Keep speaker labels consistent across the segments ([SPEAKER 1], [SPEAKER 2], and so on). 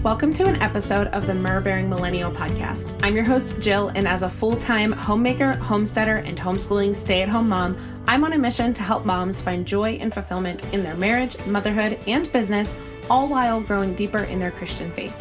[SPEAKER 1] Welcome to an episode of the Myrrh-Bearing Millennial Podcast. I'm your host, Jill, and as a full-time homemaker, homesteader, and homeschooling stay-at-home mom, I'm on a mission to help moms find joy and fulfillment in their marriage, motherhood, and business, all while growing deeper in their Christian faith.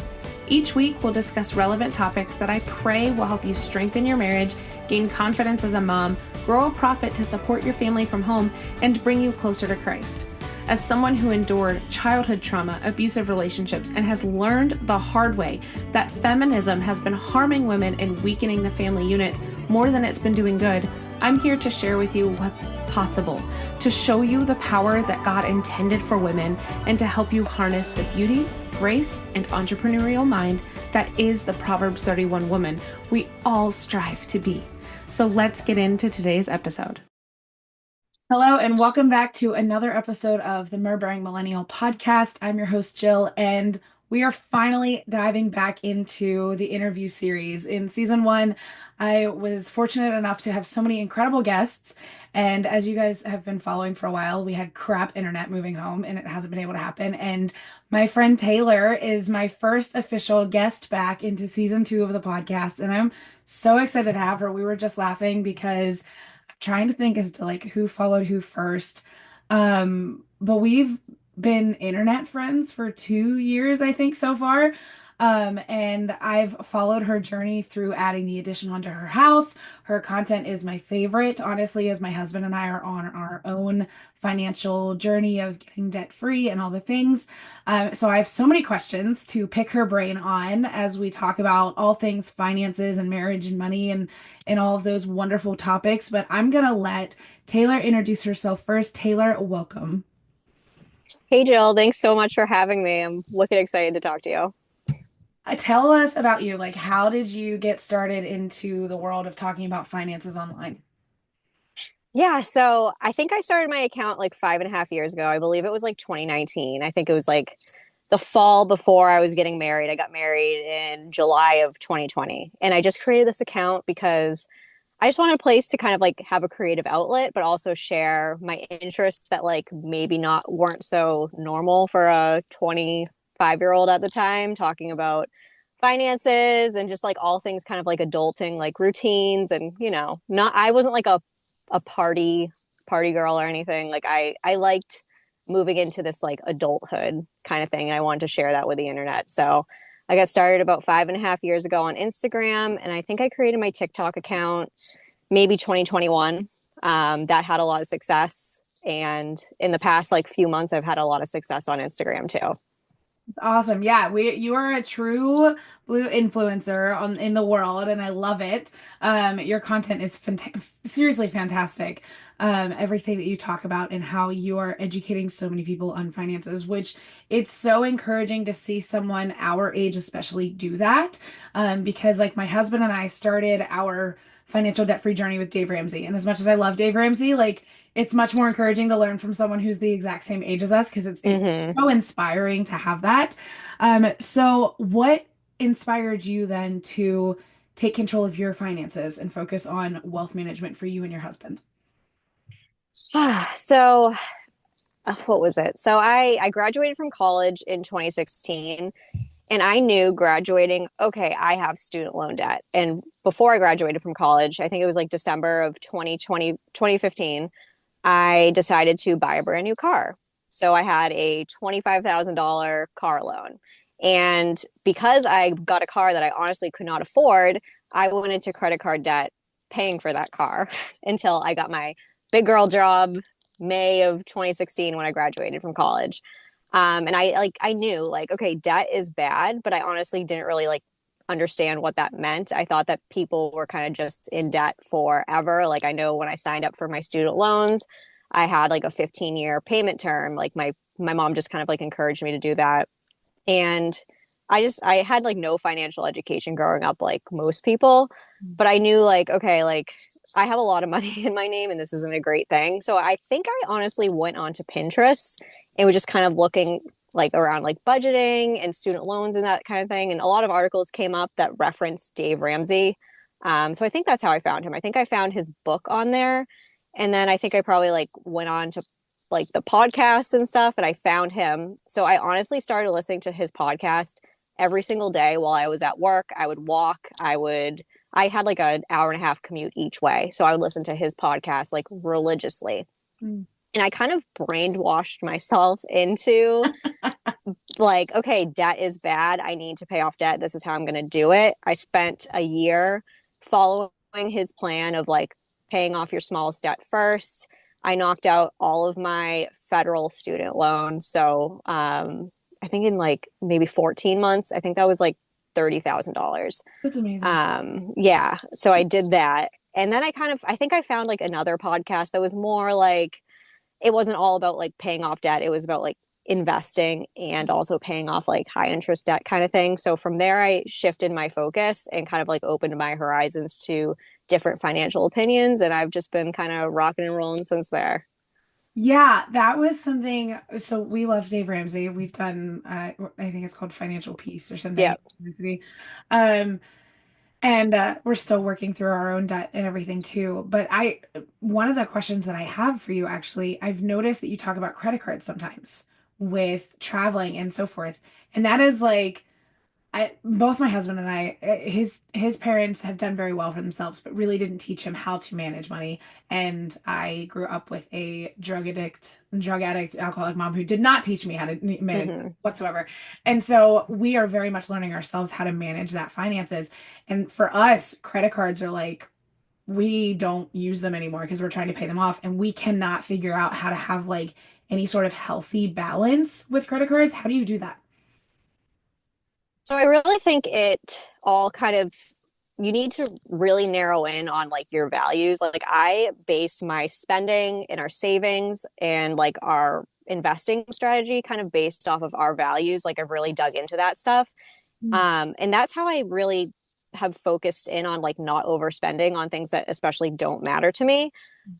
[SPEAKER 1] Each week, we'll discuss relevant topics that I pray will help you strengthen your marriage, gain confidence as a mom, grow a profit to support your family from home, and bring you closer to Christ. As someone who endured childhood trauma, abusive relationships, and has learned the hard way that feminism has been harming women and weakening the family unit more than it's been doing good, I'm here to share with you what's possible, to show you the power that God intended for women, and to help you harness the beauty, grace, and entrepreneurial mind that is the Proverbs 31 woman we all strive to be. So let's get into today's episode. Hello, and welcome back to another episode of the Myrrh-Bearing Millennial Podcast. I'm your host, Jill, and we are finally diving back into the interview series. In season 1, I was fortunate enough to have so many incredible guests, and as you guys have been following for a while, we had crap internet moving home, and it hasn't been able to happen, and my friend Taylor is my first official guest back into season 2 of the podcast, and I'm so excited to have her. We were just laughing because trying to think as to like who followed who first. But we've been internet friends for 2 years, I think, so far. And I've followed her journey through adding the addition onto her house. Her content is my favorite, honestly, as my husband and I are on our own financial journey of getting debt free and all the things. So I have so many questions to pick her brain on as we talk about all things finances and marriage and money and all of those wonderful topics. But I'm going to let Taylor introduce herself first. Taylor, welcome.
[SPEAKER 2] Hey, Jill. Thanks so much for having me. I'm looking excited to talk to you.
[SPEAKER 1] Tell us about you. Like, how did you get started into the world of talking about finances online?
[SPEAKER 2] Yeah, so I think I started my account like 5.5 years ago. I believe it was like 2019. I think it was like the fall before I was getting married. I got married in July of 2020. And I just created this account because I just wanted a place to kind of like have a creative outlet, but also share my interests that like maybe not weren't so normal for a 25-year-old at the time, talking about finances and just like all things kind of like adulting, like routines and, not, I wasn't like a party girl or anything. Like I liked moving into this like adulthood kind of thing. And I wanted to share that with the internet. So I got started about 5.5 years ago on Instagram. And I think I created my TikTok account maybe 2021. That had a lot of success. And in the past like few months, I've had a lot of success on Instagram too.
[SPEAKER 1] It's awesome. Yeah, you are a true blue influencer in the world, and I love it. Your content is seriously fantastic. Everything that you talk about and how you are educating so many people on finances, which it's so encouraging to see someone our age especially do that. Because like my husband and I started our financial debt-free journey with Dave Ramsey, and as much as I love Dave Ramsey, like it's much more encouraging to learn from someone who's the exact same age as us because it's so inspiring to have that. So what inspired you then to take control of your finances and focus on wealth management for you and your husband?
[SPEAKER 2] So what was it? So I graduated from college in 2016 and I knew graduating, okay, I have student loan debt. And before I graduated from college, I think it was like December of 2015, I decided to buy a brand new car. So I had a $25,000 car loan. And because I got a car that I honestly could not afford, I went into credit card debt paying for that car until I got my big girl job May of 2016 when I graduated from college. And I knew like, okay, debt is bad, but I honestly didn't really like understand what that meant. I thought that people were kind of just in debt forever. Like I know when I signed up for my student loans, I had like a 15-year payment term. Like my mom just kind of like encouraged me to do that. And I had like no financial education growing up like most people, but I knew like, okay, like I have a lot of money in my name and this isn't a great thing. So I think I honestly went onto Pinterest and was just kind of looking like around like budgeting and student loans and that kind of thing. And a lot of articles came up that referenced Dave Ramsey. So I think that's how I found him. I think I found his book on there. And then I think I probably like went on to like the podcast and stuff and I found him. So I honestly started listening to his podcast every single day while I was at work. I would walk. I had like an hour and a half commute each way. So I would listen to his podcast like religiously.
[SPEAKER 1] Mm.
[SPEAKER 2] And I kind of brainwashed myself into like, okay, debt is bad. I need to pay off debt. This is how I'm going to do it. I spent a year following his plan of like paying off your smallest debt first. I knocked out all of my federal student loans. So I think in like maybe 14 months, I think that was like $30,000.
[SPEAKER 1] That's amazing.
[SPEAKER 2] Yeah. So I did that. And then I think I found like another podcast that was more like, it wasn't all about like paying off debt. It was about like investing and also paying off like high interest debt kind of thing. So from there, I shifted my focus and kind of like opened my horizons to different financial opinions. And I've just been kind of rocking and rolling since there.
[SPEAKER 1] Yeah, that was something. So we love Dave Ramsey. We've done, I think it's called Financial Peace or something.
[SPEAKER 2] Yeah.
[SPEAKER 1] University. Um, and we're still working through our own debt and everything too. But one of the questions that I have for you, actually, I've noticed that you talk about credit cards sometimes with traveling and so forth. And that is like, both my husband and I, his parents have done very well for themselves, but really didn't teach him how to manage money. And I grew up with a drug addict, alcoholic mom who did not teach me how to manage
[SPEAKER 2] Mm-hmm.
[SPEAKER 1] whatsoever. And so we are very much learning ourselves how to manage that finances. And for us, credit cards are like, we don't use them anymore because we're trying to pay them off, and we cannot figure out how to have like any sort of healthy balance with credit cards. How do you do that?
[SPEAKER 2] So I really think it all kind of, you need to really narrow in on like your values. Like I base my spending and our savings and like our investing strategy kind of based off of our values. Like I've really dug into that stuff. And that's how I really have focused in on like not overspending on things that especially don't matter to me.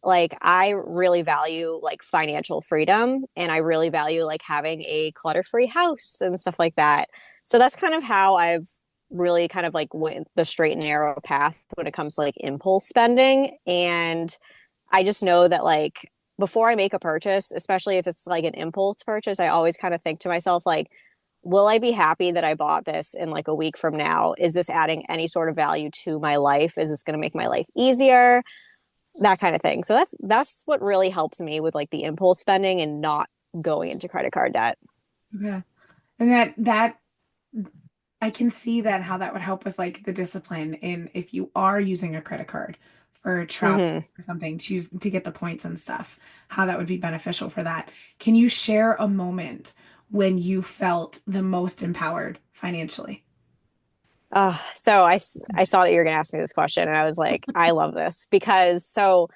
[SPEAKER 2] Like I really value like financial freedom, and I really value like having a clutter-free house and stuff like that. So that's kind of how I've really kind of like went the straight and narrow path when it comes to like impulse spending. And I just know that like before I make a purchase, especially if it's like an impulse purchase, I always kind of think to myself, like, will I be happy that I bought this in like a week from now? Is this adding any sort of value to my life? Is this going to make my life easier? That kind of thing. So that's what really helps me with like the impulse spending and not going into credit card debt.
[SPEAKER 1] Yeah. And that I can see that how that would help with like the discipline in if you are using a credit card for travel
[SPEAKER 2] Mm-hmm.
[SPEAKER 1] or something to get the points and stuff, how that would be beneficial for that. Can you share a moment when you felt the most empowered financially?
[SPEAKER 2] So I saw that you were going to ask me this question, and I was like, I love this because so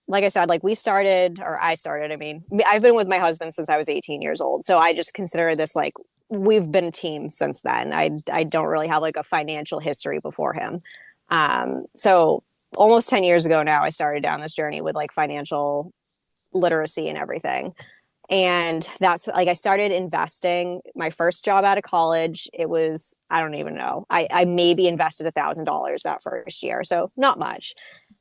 [SPEAKER 2] like I said, like we started, or I started, I mean, I've been with my husband since I was 18 years old. So I just consider this like we've been a team since then. I don't really have like a financial history before him. So almost 10 years ago now, I started down this journey with like financial literacy and everything. And that's like I started investing my first job out of college. It was, I don't even know. I maybe invested $1,000 that first year. So not much.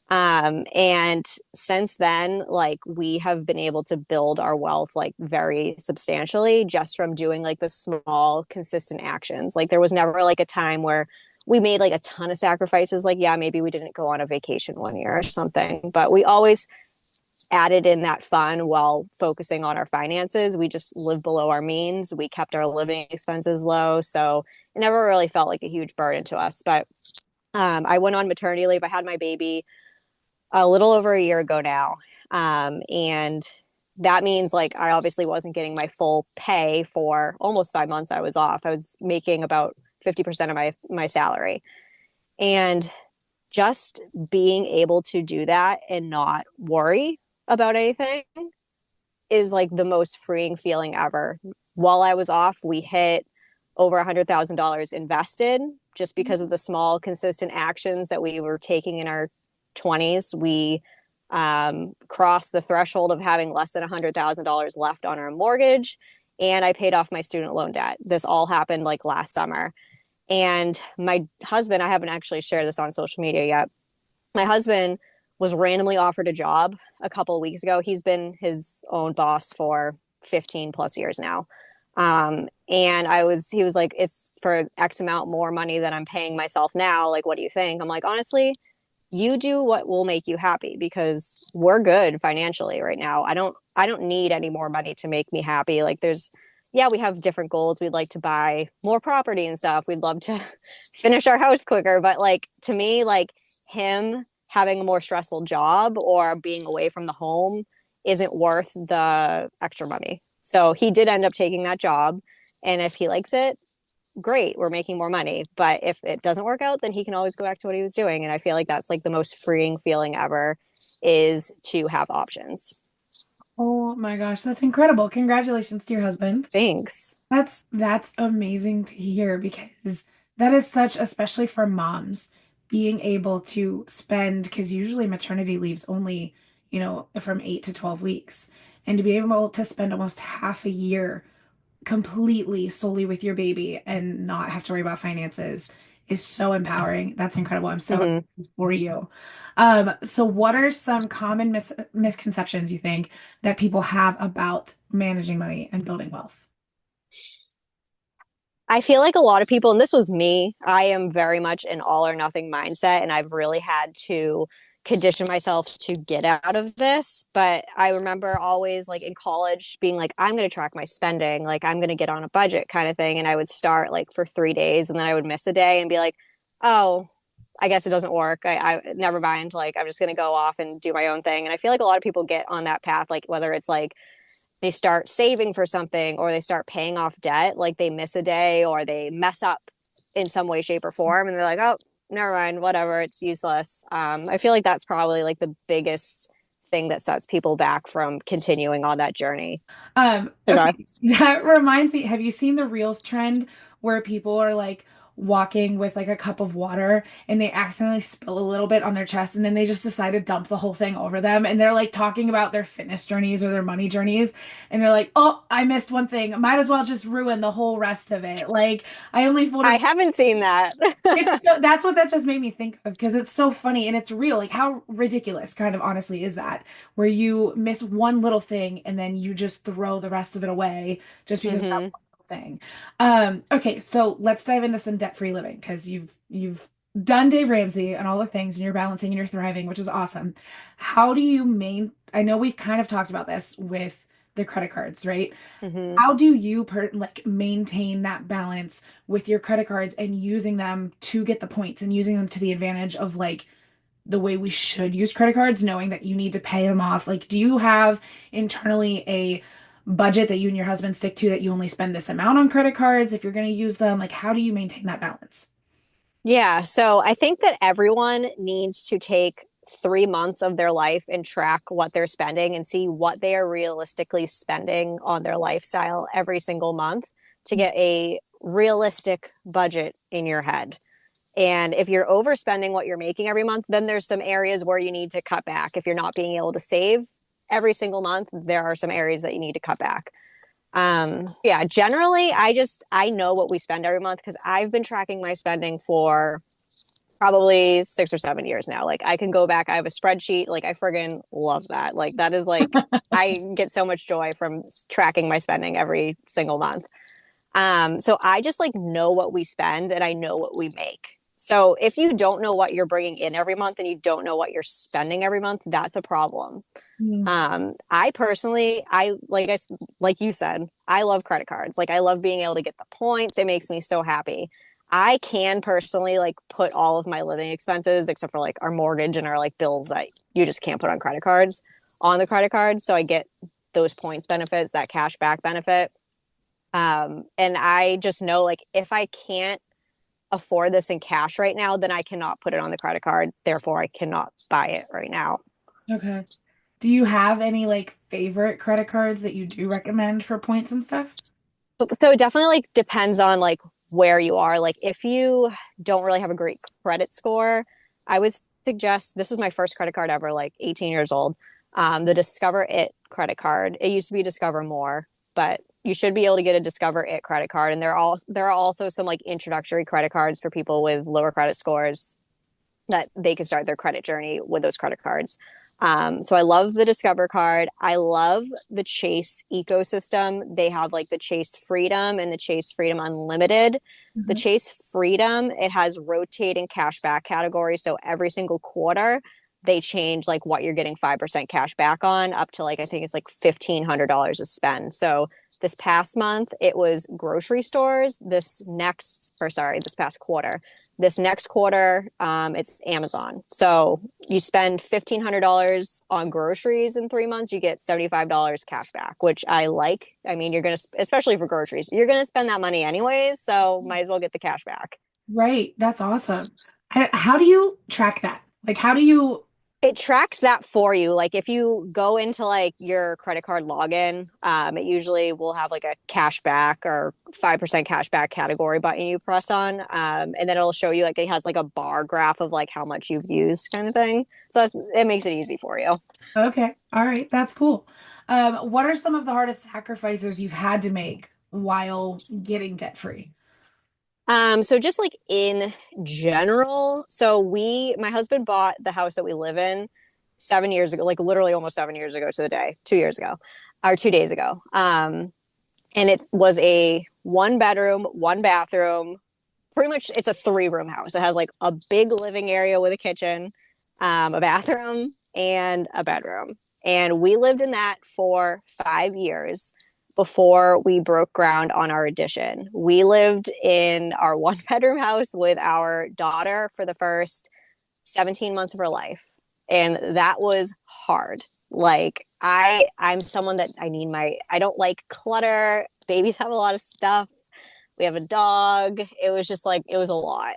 [SPEAKER 2] And since then, like we have been able to build our wealth like very substantially just from doing like the small, consistent actions. Like there was never like a time where we made like a ton of sacrifices. Like, yeah, maybe we didn't go on a vacation one year or something, but we always added in that fun while focusing on our finances. We just lived below our means. We kept our living expenses low. So it never really felt like a huge burden to us. But I went on maternity leave. I had my baby a little over a year ago now. And that means like I obviously wasn't getting my full pay for almost 5 months I was off. I was making about 50% of my salary. And just being able to do that and not worry about anything is like the most freeing feeling ever. While I was off, we hit over $100,000 invested just because of the small, consistent actions that we were taking in our 20s. We crossed the threshold of having less than $100,000 left on our mortgage, and I paid off my student loan debt. This all happened like last summer. And my husband, I haven't actually shared this on social media yet. My husband was randomly offered a job a couple of weeks ago. He's been his own boss for 15 plus years now. And he was like, it's for X amount more money than I'm paying myself now. Like, what do you think? I'm like, honestly, you do what will make you happy because we're good financially right now. I don't need any more money to make me happy. Like yeah, we have different goals. We'd like to buy more property and stuff. We'd love to finish our house quicker. But like to me, like him having a more stressful job or being away from the home isn't worth the extra money. So he did end up taking that job. And if he likes it, great, we're making more money. But if it doesn't work out, then he can always go back to what he was doing. And I feel like that's like the most freeing feeling ever is to have options.
[SPEAKER 3] Oh my gosh, that's incredible. Congratulations to your husband.
[SPEAKER 2] Thanks.
[SPEAKER 3] That's amazing to hear because that is such, especially for moms, being able to spend, because usually maternity leaves only, from 8 to 12 weeks. And to be able to spend almost half a year completely solely with your baby and not have to worry about finances is so empowering. That's incredible. I'm so
[SPEAKER 2] Mm-hmm.
[SPEAKER 3] happy for you. So what are some common misconceptions you think that people have about managing money and building wealth?
[SPEAKER 2] I feel like a lot of people, and this was me, I am very much an all or nothing mindset, and I've really had to condition myself to get out of this. But I remember always, like in college, being like, I'm going to track my spending, like I'm going to get on a budget kind of thing. And I would start like for 3 days, and then I would miss a day and be like, oh, I guess it doesn't work. I never mind. Like I'm just going to go off and do my own thing. And I feel like a lot of people get on that path, like whether it's like, they start saving for something or they start paying off debt, like they miss a day or they mess up in some way, shape, or form, and they're like, oh, never mind, whatever, it's useless. I feel like that's probably like the biggest thing that sets people back from continuing on that journey. Okay.
[SPEAKER 3] Okay, that reminds me, have you seen the Reels trend where people are like walking with like a cup of water and they accidentally spill a little bit on their chest and then they just decide to dump the whole thing over them and they're like talking about their fitness journeys or their money journeys and they're like, "Oh, I missed one thing. Might as well just ruin the whole rest of it." Like I only
[SPEAKER 2] I
[SPEAKER 3] folded
[SPEAKER 2] haven't seen that.
[SPEAKER 3] that's what that just made me think of because it's so funny and it's real. Like how ridiculous kind of honestly is that where you miss one little thing and then you just throw the rest of it away just because of that
[SPEAKER 2] Hmm.
[SPEAKER 3] one little thing. Okay, so let's dive into some debt-free living because you've done Dave Ramsey and all the things and you're balancing and you're thriving, which is awesome. How do you I know we've kind of talked about this with the credit cards, right?
[SPEAKER 2] Hmm.
[SPEAKER 3] How do you like maintain that balance with your credit cards and using them to get the points and using them to the advantage of like the way we should use credit cards, knowing that you need to pay them off? Like, do you have internally a budget that you and your husband stick to that you only spend this amount on credit cards if you're going to use them? Like, how do you maintain that balance?
[SPEAKER 2] Yeah, so I think that everyone needs to take 3 months of their life and track what they're spending and see what they are realistically spending on their lifestyle every single month to get a realistic budget in your head. And if you're overspending what you're making every month, then there's some areas where you need to cut back. If you're not being able to save every single month, there are some areas that you need to cut back. Yeah, generally I know what we spend every month because I've been tracking my spending for probably 6 or 7 years now. Like I can go back, I have a spreadsheet. Like I friggin' love that. Like that is like I get so much joy from tracking my spending every single month. So I just like know what we spend and I know what we make. So if you don't know what you're bringing in every month and you don't know what you're spending every month, that's a problem.
[SPEAKER 3] Mm.
[SPEAKER 2] I personally, like you said, I love credit cards. Like I love being able to get the points. It makes me so happy. I can personally like put all of my living expenses, except for like our mortgage and our like bills that you just can't put on credit cards, on the credit cards. So I get those points benefits, that cash back benefit. And I just know like if I can't afford this in cash right now, then I cannot put it on the credit card. Therefore, I cannot buy it right now.
[SPEAKER 3] Okay. Do you have any like favorite credit cards that you do recommend for points and stuff?
[SPEAKER 2] So it definitely like depends on like where you are. Like if you don't really have a great credit score, I would suggest this was my first credit card ever, like 18 years old. The Discover It credit card. It used to be Discover More, but you should be able to get a Discover It credit card. And there are also some like introductory credit cards for people with lower credit scores that they can start their credit journey with those credit cards. So I love the Discover card. I love the Chase ecosystem. They have like the Chase Freedom and the Chase Freedom Unlimited. The
[SPEAKER 3] Mhm.
[SPEAKER 2] Chase Freedom, it has rotating cashback categories. So every single quarter, they change like what you're getting 5% cash back on up to like, I think it's like $1,500 to spend. So this past month, it was grocery stores. This past quarter, this next quarter, it's Amazon. So you spend $1,500 on groceries in 3 months, you get $75 cash back, which I like. I mean, especially for groceries, you're gonna spend that money anyways, so might as well get the cash back.
[SPEAKER 3] Right. That's awesome. How do you track that? Like, how do you?
[SPEAKER 2] It tracks that for you. Like if you go into like your credit card login, it usually will have like a cash back or 5% cash back category button you press on. And then it'll show you like it has like a bar graph of like how much you've used kind of thing. So it makes it easy for you.
[SPEAKER 3] Okay. All right. That's cool. What are some of the hardest sacrifices you've had to make while getting debt free?
[SPEAKER 2] So just like in general, my husband bought the house that we live in 7 years ago, like literally almost 7 years ago to the day, 2 years ago, or 2 days ago. And it was a 1 bedroom, 1 bathroom. Pretty much, it's a 3 room house. It has like a big living area with a kitchen, a bathroom, and a bedroom. And we lived in that for 5 years before we broke ground on our addition. We lived in our 1 bedroom house with our daughter for the first 17 months of her life. And that was hard. Like I'm someone that I don't like clutter. Babies have a lot of stuff. We have a dog. It was just like it was a lot.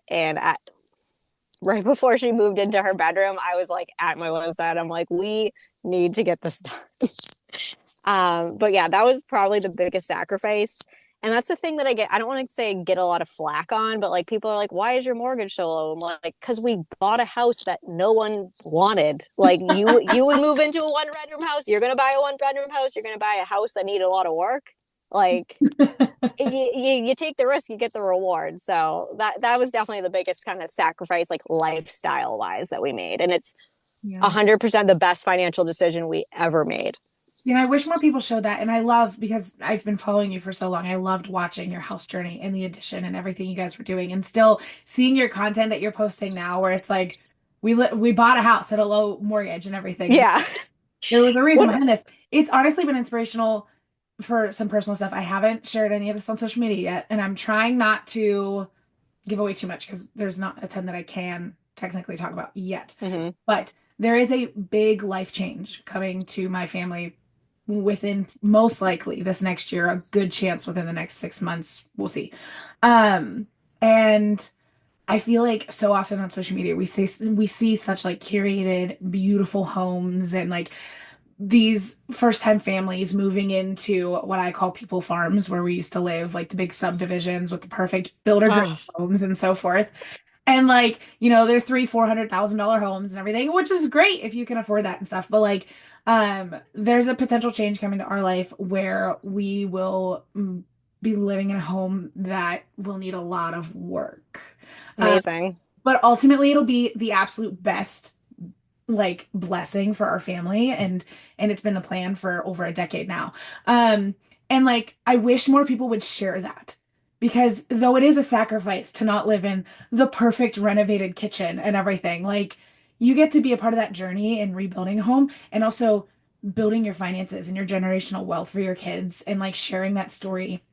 [SPEAKER 2] Right before she moved into her bedroom, I was like at my website. I'm like, we need to get this done. But yeah, that was probably the biggest sacrifice. And that's the thing that I don't want to say get a lot of flack on, but like people are like, why is your mortgage so low? I'm like, because we bought a house that no one wanted. Like you would move into a 1 bedroom house, you're gonna buy a 1 bedroom house, you're gonna buy a house that needed a lot of work. Like you take the risk, you get the reward. So that was definitely the biggest kind of sacrifice, like lifestyle wise, that we made. And it's
[SPEAKER 3] Yeah.
[SPEAKER 2] 100% the best financial decision we ever made.
[SPEAKER 3] You know, I wish more people showed that. And I love, because I've been following you for so long, I loved watching your house journey and the addition and everything you guys were doing, and still seeing your content that you're posting now, where it's like we bought a house at a low mortgage and everything. And
[SPEAKER 2] Yeah.
[SPEAKER 3] there was a reason
[SPEAKER 2] What?
[SPEAKER 3] behind this. It's honestly been inspirational for some personal stuff. I haven't shared any of this on social media yet, and I'm trying not to give away too much because there's not a ton that I can technically talk about yet.
[SPEAKER 2] Mm-hmm.
[SPEAKER 3] But there is a big life change coming to my family within, most likely, this next year, a good chance within the next 6 months. We'll see. And I feel like so often on social media we see such like curated, beautiful homes and like these first time families moving into what I call people farms, where we used to live, like the big subdivisions with the perfect builder grade
[SPEAKER 2] Oh,
[SPEAKER 3] homes and so forth. And like, you know, they're $300,000-$400,000 homes and everything, which is great if you can afford that and stuff. But like, there's a potential change coming to our life where we will be living in a home that will need a lot of work. Uh,
[SPEAKER 2] amazing.
[SPEAKER 3] but ultimately, it'll be the absolute best like blessing for our family, and it's been the plan for over a decade now. And like I wish more people would share that, because though it is a sacrifice to not live in the perfect renovated kitchen and everything, like you get to be a part of that journey in rebuilding a home, and also building your finances and your generational wealth for your kids, and like sharing that story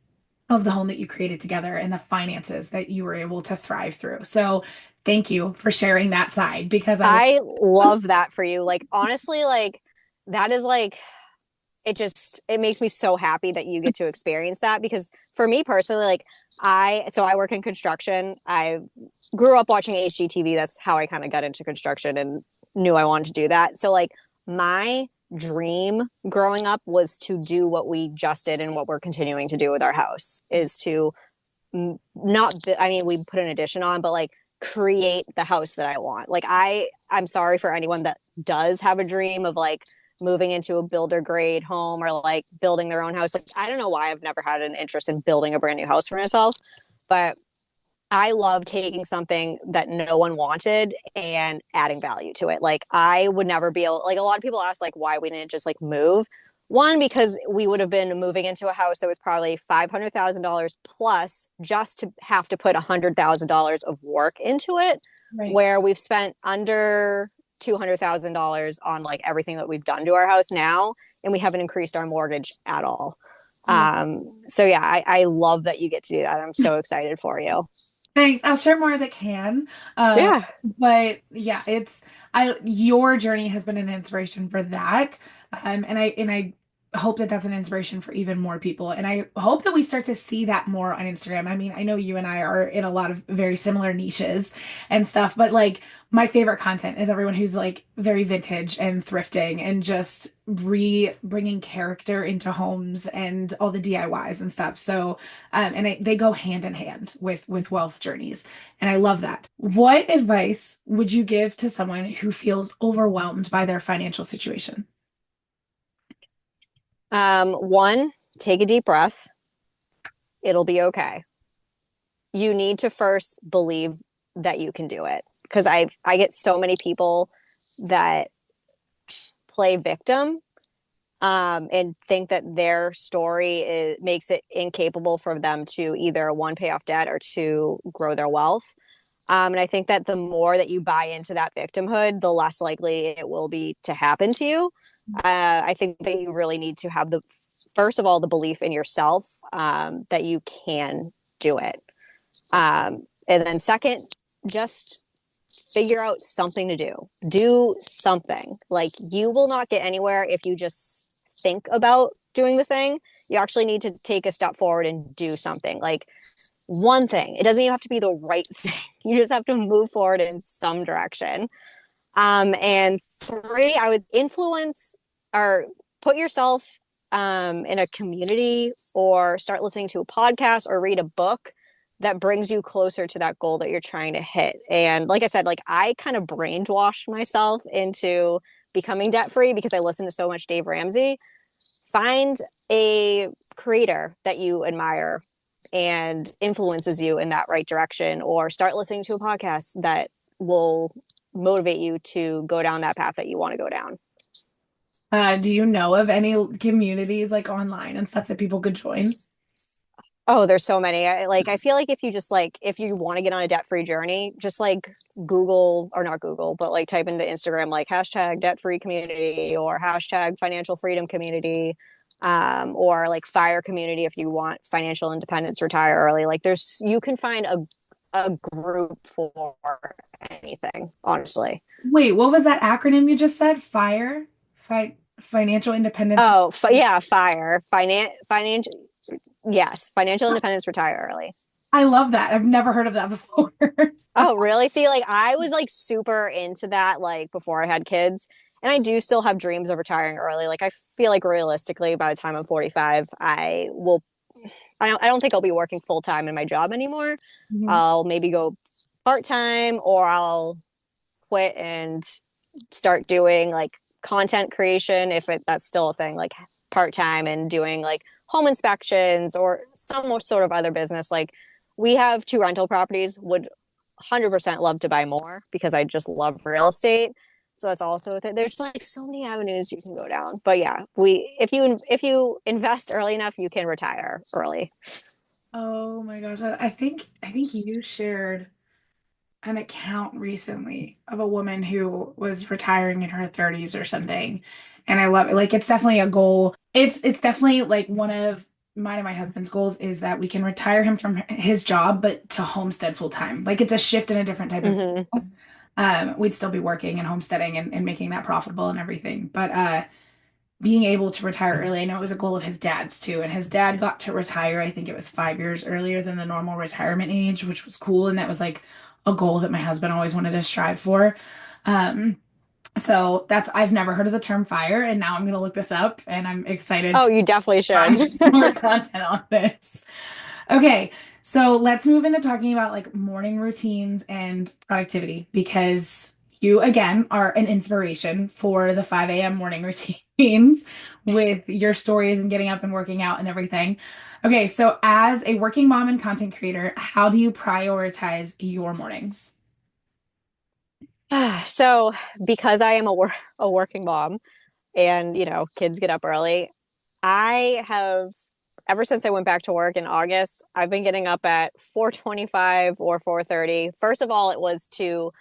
[SPEAKER 3] of the home that you created together and the finances that you were able to thrive through. So thank you for sharing that side, because
[SPEAKER 2] I love that for you. Like honestly, like that is like it makes me so happy that you get to experience that, because for me personally, like I work in construction. I grew up watching HGTV. That's how I kind of got into construction and knew I wanted to do that. So like my dream growing up was to do what we just did and what we're continuing to do with our house, is to not I mean, we put an addition on, but like create the house that I want. Like I'm sorry for anyone that does have a dream of like moving into a builder grade home or like building their own house. Like I don't know why I've never had an interest in building a brand new house for myself, but I love taking something that no one wanted and adding value to it. Like I would never be able, like a lot of people ask like why we didn't just like move. One, because we would have been moving into a house that was probably $500,000 plus just to have to put $100,000 of work into it,
[SPEAKER 3] Right.
[SPEAKER 2] where we've spent under $200,000 on like everything that we've done to our house now, and we haven't increased our mortgage at all.
[SPEAKER 3] Oh,
[SPEAKER 2] So yeah, I love that you get to do that. I'm so excited for you.
[SPEAKER 3] thanks. I'll share more as I can. Um,
[SPEAKER 2] Yeah.
[SPEAKER 3] but yeah, your journey has been an inspiration for that. And I hope that that's an inspiration for even more people. And I hope that we start to see that more on Instagram. I mean, I know you and I are in a lot of very similar niches and stuff, but like my favorite content is everyone who's like very vintage and thrifting and just bringing character into homes and all the DIYs and stuff. So, they go hand in hand with wealth journeys, and I love that. What advice would you give to someone who feels overwhelmed by their financial situation?
[SPEAKER 2] One, take a deep breath. It'll be okay. You need to first believe that you can do it. Because I get so many people that play victim and think that their makes it incapable for them to either one, pay off debt or to grow their wealth. And I think that the more that you buy into that victimhood, the less likely it will be to happen to you. I think that you really need to have first of all, the belief in yourself that you can do it. And then second, just figure out something to do. Do something. Like you will not get anywhere if you just think about doing the thing. You actually need to take a step forward and do something. Like one thing. It doesn't even have to be the right thing. You just have to move forward in some direction. And three, I would influence or put yourself in a community or start listening to a podcast or read a book that brings you closer to that goal that you're trying to hit. And like I said, like I kind of brainwashed myself into becoming debt free because I listened to so much Dave Ramsey. Find a creator that you admire and influences you in that right direction, or start listening to a podcast that will motivate you to go down that path that you want to go down.
[SPEAKER 3] Do you know of any communities like online and stuff that people could join?
[SPEAKER 2] Oh, there's so many. I feel like if you want to get on a debt-free journey, just like Google or not Google, but like type into Instagram like hashtag debt-free community or hashtag financial freedom community, or like fire community if you want financial independence, retire early. Like you can find a group for anything, honestly.
[SPEAKER 3] Wait, what was that acronym you just said? FIRE? Financial independence.
[SPEAKER 2] Oh, yeah, financial, yes, financial independence, retire early.
[SPEAKER 3] I love that. I've never heard of that before. That's
[SPEAKER 2] Oh, really? See, like I was like super into that like before I had kids. And I do still have dreams of retiring early. Like I feel like realistically by the time I'm 45, I don't think I'll be working full time in my job anymore.
[SPEAKER 3] Mhm.
[SPEAKER 2] I'll maybe go part-time, or I'll quit and start doing like content creation if that's still a thing, like part-time, and doing like home inspections or some sort of other business. Like we have two rental properties, would 100% love to buy more because I just love real estate. So that's also a thing. There's like so many avenues you can go down. But yeah, if you invest early enough, you can retire early.
[SPEAKER 3] Oh my gosh. I think you shared an account recently of a woman who was retiring in her 30s or something. And I love it. Like it's definitely a goal. It's definitely like one of mine and my husband's goals is that we can retire him from his job, but to homestead full time. Like it's a shift in a different type of
[SPEAKER 2] Mm-hmm.
[SPEAKER 3] business. We'd still be working and homesteading and making that profitable and everything. But being able to retire early, I know it was a goal of his dad's too. And his dad got to retire, I think it was 5 years earlier than the normal retirement age, which was cool. And that was like a goal that my husband always wanted to strive for. Um, so I've never heard of the term fire, and now I'm gonna look this up and I'm excited
[SPEAKER 2] Oh,
[SPEAKER 3] to
[SPEAKER 2] you definitely should.
[SPEAKER 3] find more content on this. Okay, so let's move into talking about like morning routines and productivity because you again are an inspiration for the 5 a.m. morning routines with your stories and getting up and working out and everything. Okay, so as a working mom and content creator, how do you prioritize your mornings?
[SPEAKER 2] So because I am a working mom and, kids get up early, I have ever since I went back to work in August, I've been getting up at 4:25 or 4:30. First of all, it was to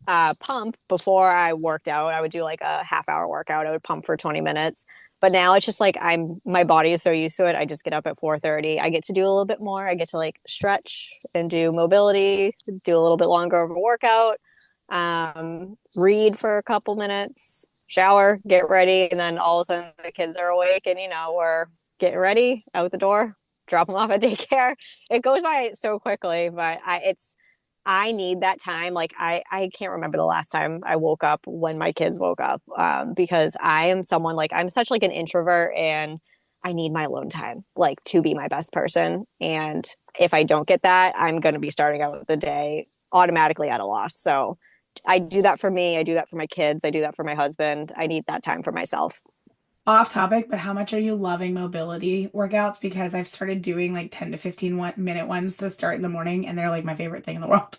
[SPEAKER 2] pump before I worked out. I would do like a half hour workout. I would pump for 20 minutes. But now it's just like my body is so used to it. I just get up at 4:30. I get to do a little bit more. I get to like stretch and do mobility, do a little bit longer of a workout, read for a couple minutes, shower, get ready, and then all of a sudden the kids are awake and we're getting ready out the door, drop them off at daycare. It goes by so quickly, but I need that time. Like I can't remember the last time I woke up when my kids woke up, because I am someone like I'm such like an introvert and I need my alone time like to be my best person. And if I don't get that, I'm going to be starting out the day automatically at a loss. So I do that for me. I do that for my kids. I do that for my husband. I need that time for myself.
[SPEAKER 3] Off topic, but how much are you loving mobility workouts? Because I've started doing like 10 to 15 minute ones to start in the morning, and they're like my favorite thing in the world.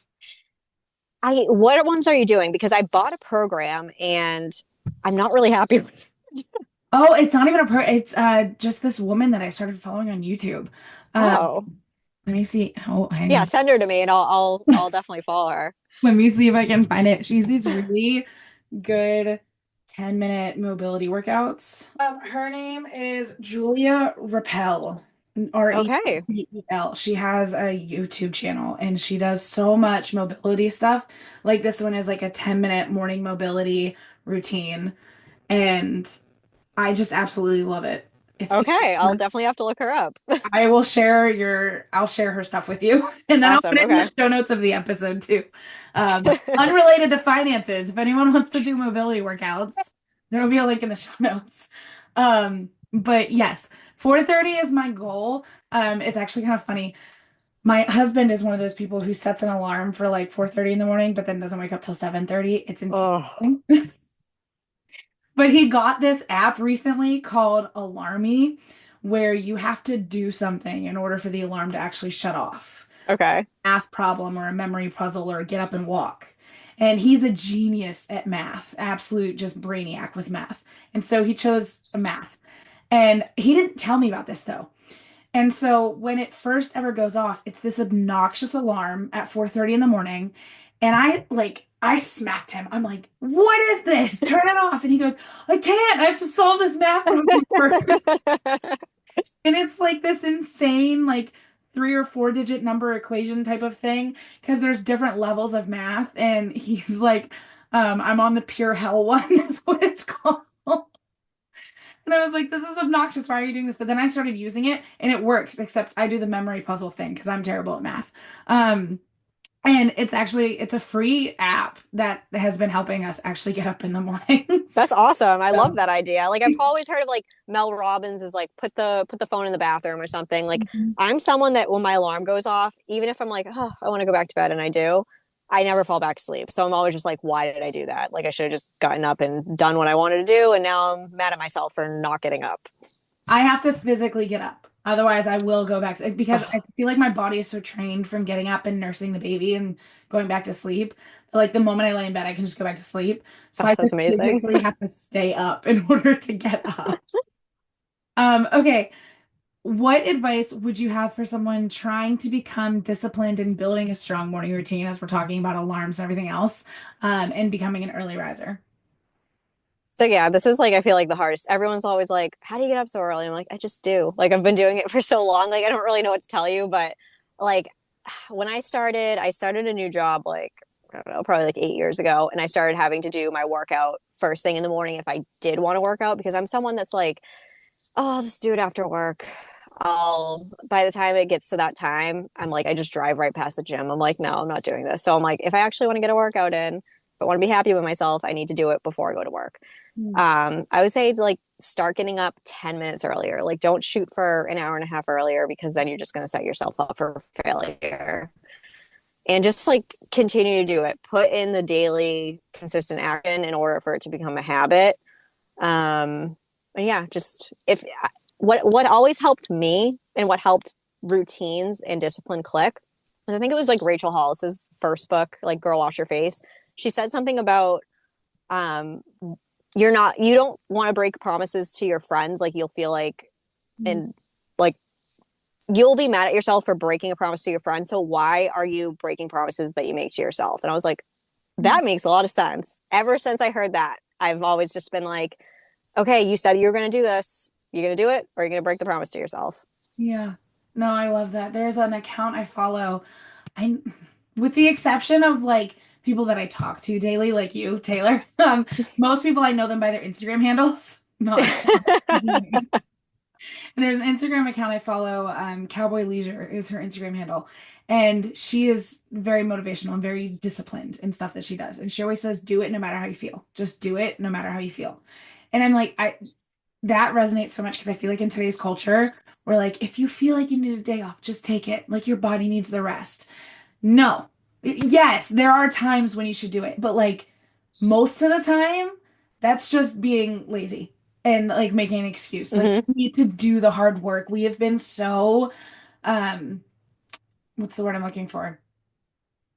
[SPEAKER 2] What ones are you doing? Because I bought a program and I'm not really happy with it.
[SPEAKER 3] Oh, it's not even it's just this woman that I started following on YouTube.
[SPEAKER 2] Oh,
[SPEAKER 3] Let me see. Oh, hang
[SPEAKER 2] yeah,
[SPEAKER 3] on.
[SPEAKER 2] send her to me and I'll definitely follow her.
[SPEAKER 3] Let me see if I can find it. She's these really good 10-minute mobility workouts. Her name is Julia Rappel,
[SPEAKER 2] Okay.
[SPEAKER 3] Repel. She has a YouTube channel and she does so much mobility stuff. Like this one is like a 10-minute morning mobility routine, and I just absolutely love it. It's
[SPEAKER 2] Okay, I'll definitely have to look her up.
[SPEAKER 3] I'll share her stuff with you. And then I'll put
[SPEAKER 2] Awesome.
[SPEAKER 3] it in
[SPEAKER 2] Okay.
[SPEAKER 3] the show notes of the episode too. Unrelated to finances, if anyone wants to do mobility workouts, there will be a link in the show notes. But yes, 4:30 is my goal. It's actually kind of funny. My husband is one of those people who sets an alarm for like 4:30 in the morning, but then doesn't wake up till 7:30. It's
[SPEAKER 2] Oh,
[SPEAKER 3] infuriating. But he got this app recently called Alarmy, where you have to do something in order for the alarm to actually shut off.
[SPEAKER 2] okay.
[SPEAKER 3] Math problem or a memory puzzle or get up and walk. And he's a genius at math, absolute just brainiac with math. And so he chose math. And he didn't tell me about this though. And so when it first ever goes off, it's this obnoxious alarm at 4:30 in the morning. And I smacked him. I'm like, "What is this? Turn it off." And he goes, "I can't. I have to solve this math problem first." And it's like this insane like 3 or 4 digit number equation type of thing because there's different levels of math. And he's like, I'm on the pure hell one is what it's called. And I was like, this is obnoxious. Why are you doing this? But then I started using it and it works, except I do the memory puzzle thing because I'm terrible at math. And it's a free app that has been helping us actually get up in the mornings.
[SPEAKER 2] That's awesome. I love
[SPEAKER 3] So,
[SPEAKER 2] that idea. Like I've always heard of like Mel Robbins is like put the phone in the bathroom or something. Like
[SPEAKER 3] mhm.
[SPEAKER 2] I'm someone that when my alarm goes off, even if I'm like, oh, I want to go back to bed and I do, I never fall back to sleep. So I'm always just like, why did I do that? Like I should have just gotten up and done what I wanted to do, and now I'm mad at myself for not getting up.
[SPEAKER 3] I have to physically get up. Otherwise, I will go back to, because I
[SPEAKER 2] Oh,
[SPEAKER 3] feel like my body is so trained from getting up and nursing the baby and going back to sleep. Like the moment I lay in bed, I can just go back to sleep. So I
[SPEAKER 2] that's
[SPEAKER 3] just
[SPEAKER 2] amazing.
[SPEAKER 3] physically have to stay up in order to get up. Okay. What advice would you have for someone trying to become disciplined in building a strong morning routine, as we're talking about alarms and everything else, and becoming an early riser?
[SPEAKER 2] So yeah, this is like I feel like the hardest. Everyone's always like, "How do you get up so early?" I'm like, "I just do." Like I've been doing it for so long, like I don't really know what to tell you, but like when I started a new job like I don't know, probably like 8 years ago, and I started having to do my workout first thing in the morning if I did want to work out because I'm someone that's like, "Oh, I'll just do it after work." I'll by the time it gets to that time, I'm like I just drive right past the gym. I'm like, "No, I'm not doing this." So I'm like, if I actually want to get a workout in, if I want to be happy with myself, I need to do it before I go to work.
[SPEAKER 3] Mm.
[SPEAKER 2] I would say to like start getting up 10 minutes earlier. Like don't shoot for an hour and a half earlier because then you're just going to set yourself up for failure. and just like continue to do it. Put in the daily consistent action in order for it to become a habit. And yeah, just if what always helped me and what helped routines and discipline click was, I think it was like Rachel Hollis's first book, like Girl Wash Your Face. She said something about um you don't want to break promises to your friends, like you'll feel like, and like you'll be mad at yourself for breaking a promise to your friend. So why are you breaking promises that you make to yourself? And I was like, that makes a lot of sense. Ever since I heard that, I've always just been like, okay, you said you were going to do this. You're going to do it, or you're going to break the promise to yourself.
[SPEAKER 3] Yeah. No, I love that. There's an account I follow. I, with the exception of like people that I talk to daily, like you, Taylor. Most people I know them by their Instagram handles, not. And there's an Instagram account I follow, Cowboy Leisure is her Instagram handle. And she is very motivational and very disciplined in stuff that she does. And she always says, do it no matter how you feel. Just do it no matter how you feel. And I'm like, that resonates so much because I feel like in today's culture, we're like, if you feel like you need a day off, just take it. Like your body needs the rest. No. Yes, there are times when you should do it, but like most of the time, that's just being lazy and like making an excuse. Like
[SPEAKER 2] Mm-hmm.
[SPEAKER 3] we need to do the hard work. We have been so um what's the word I'm looking for?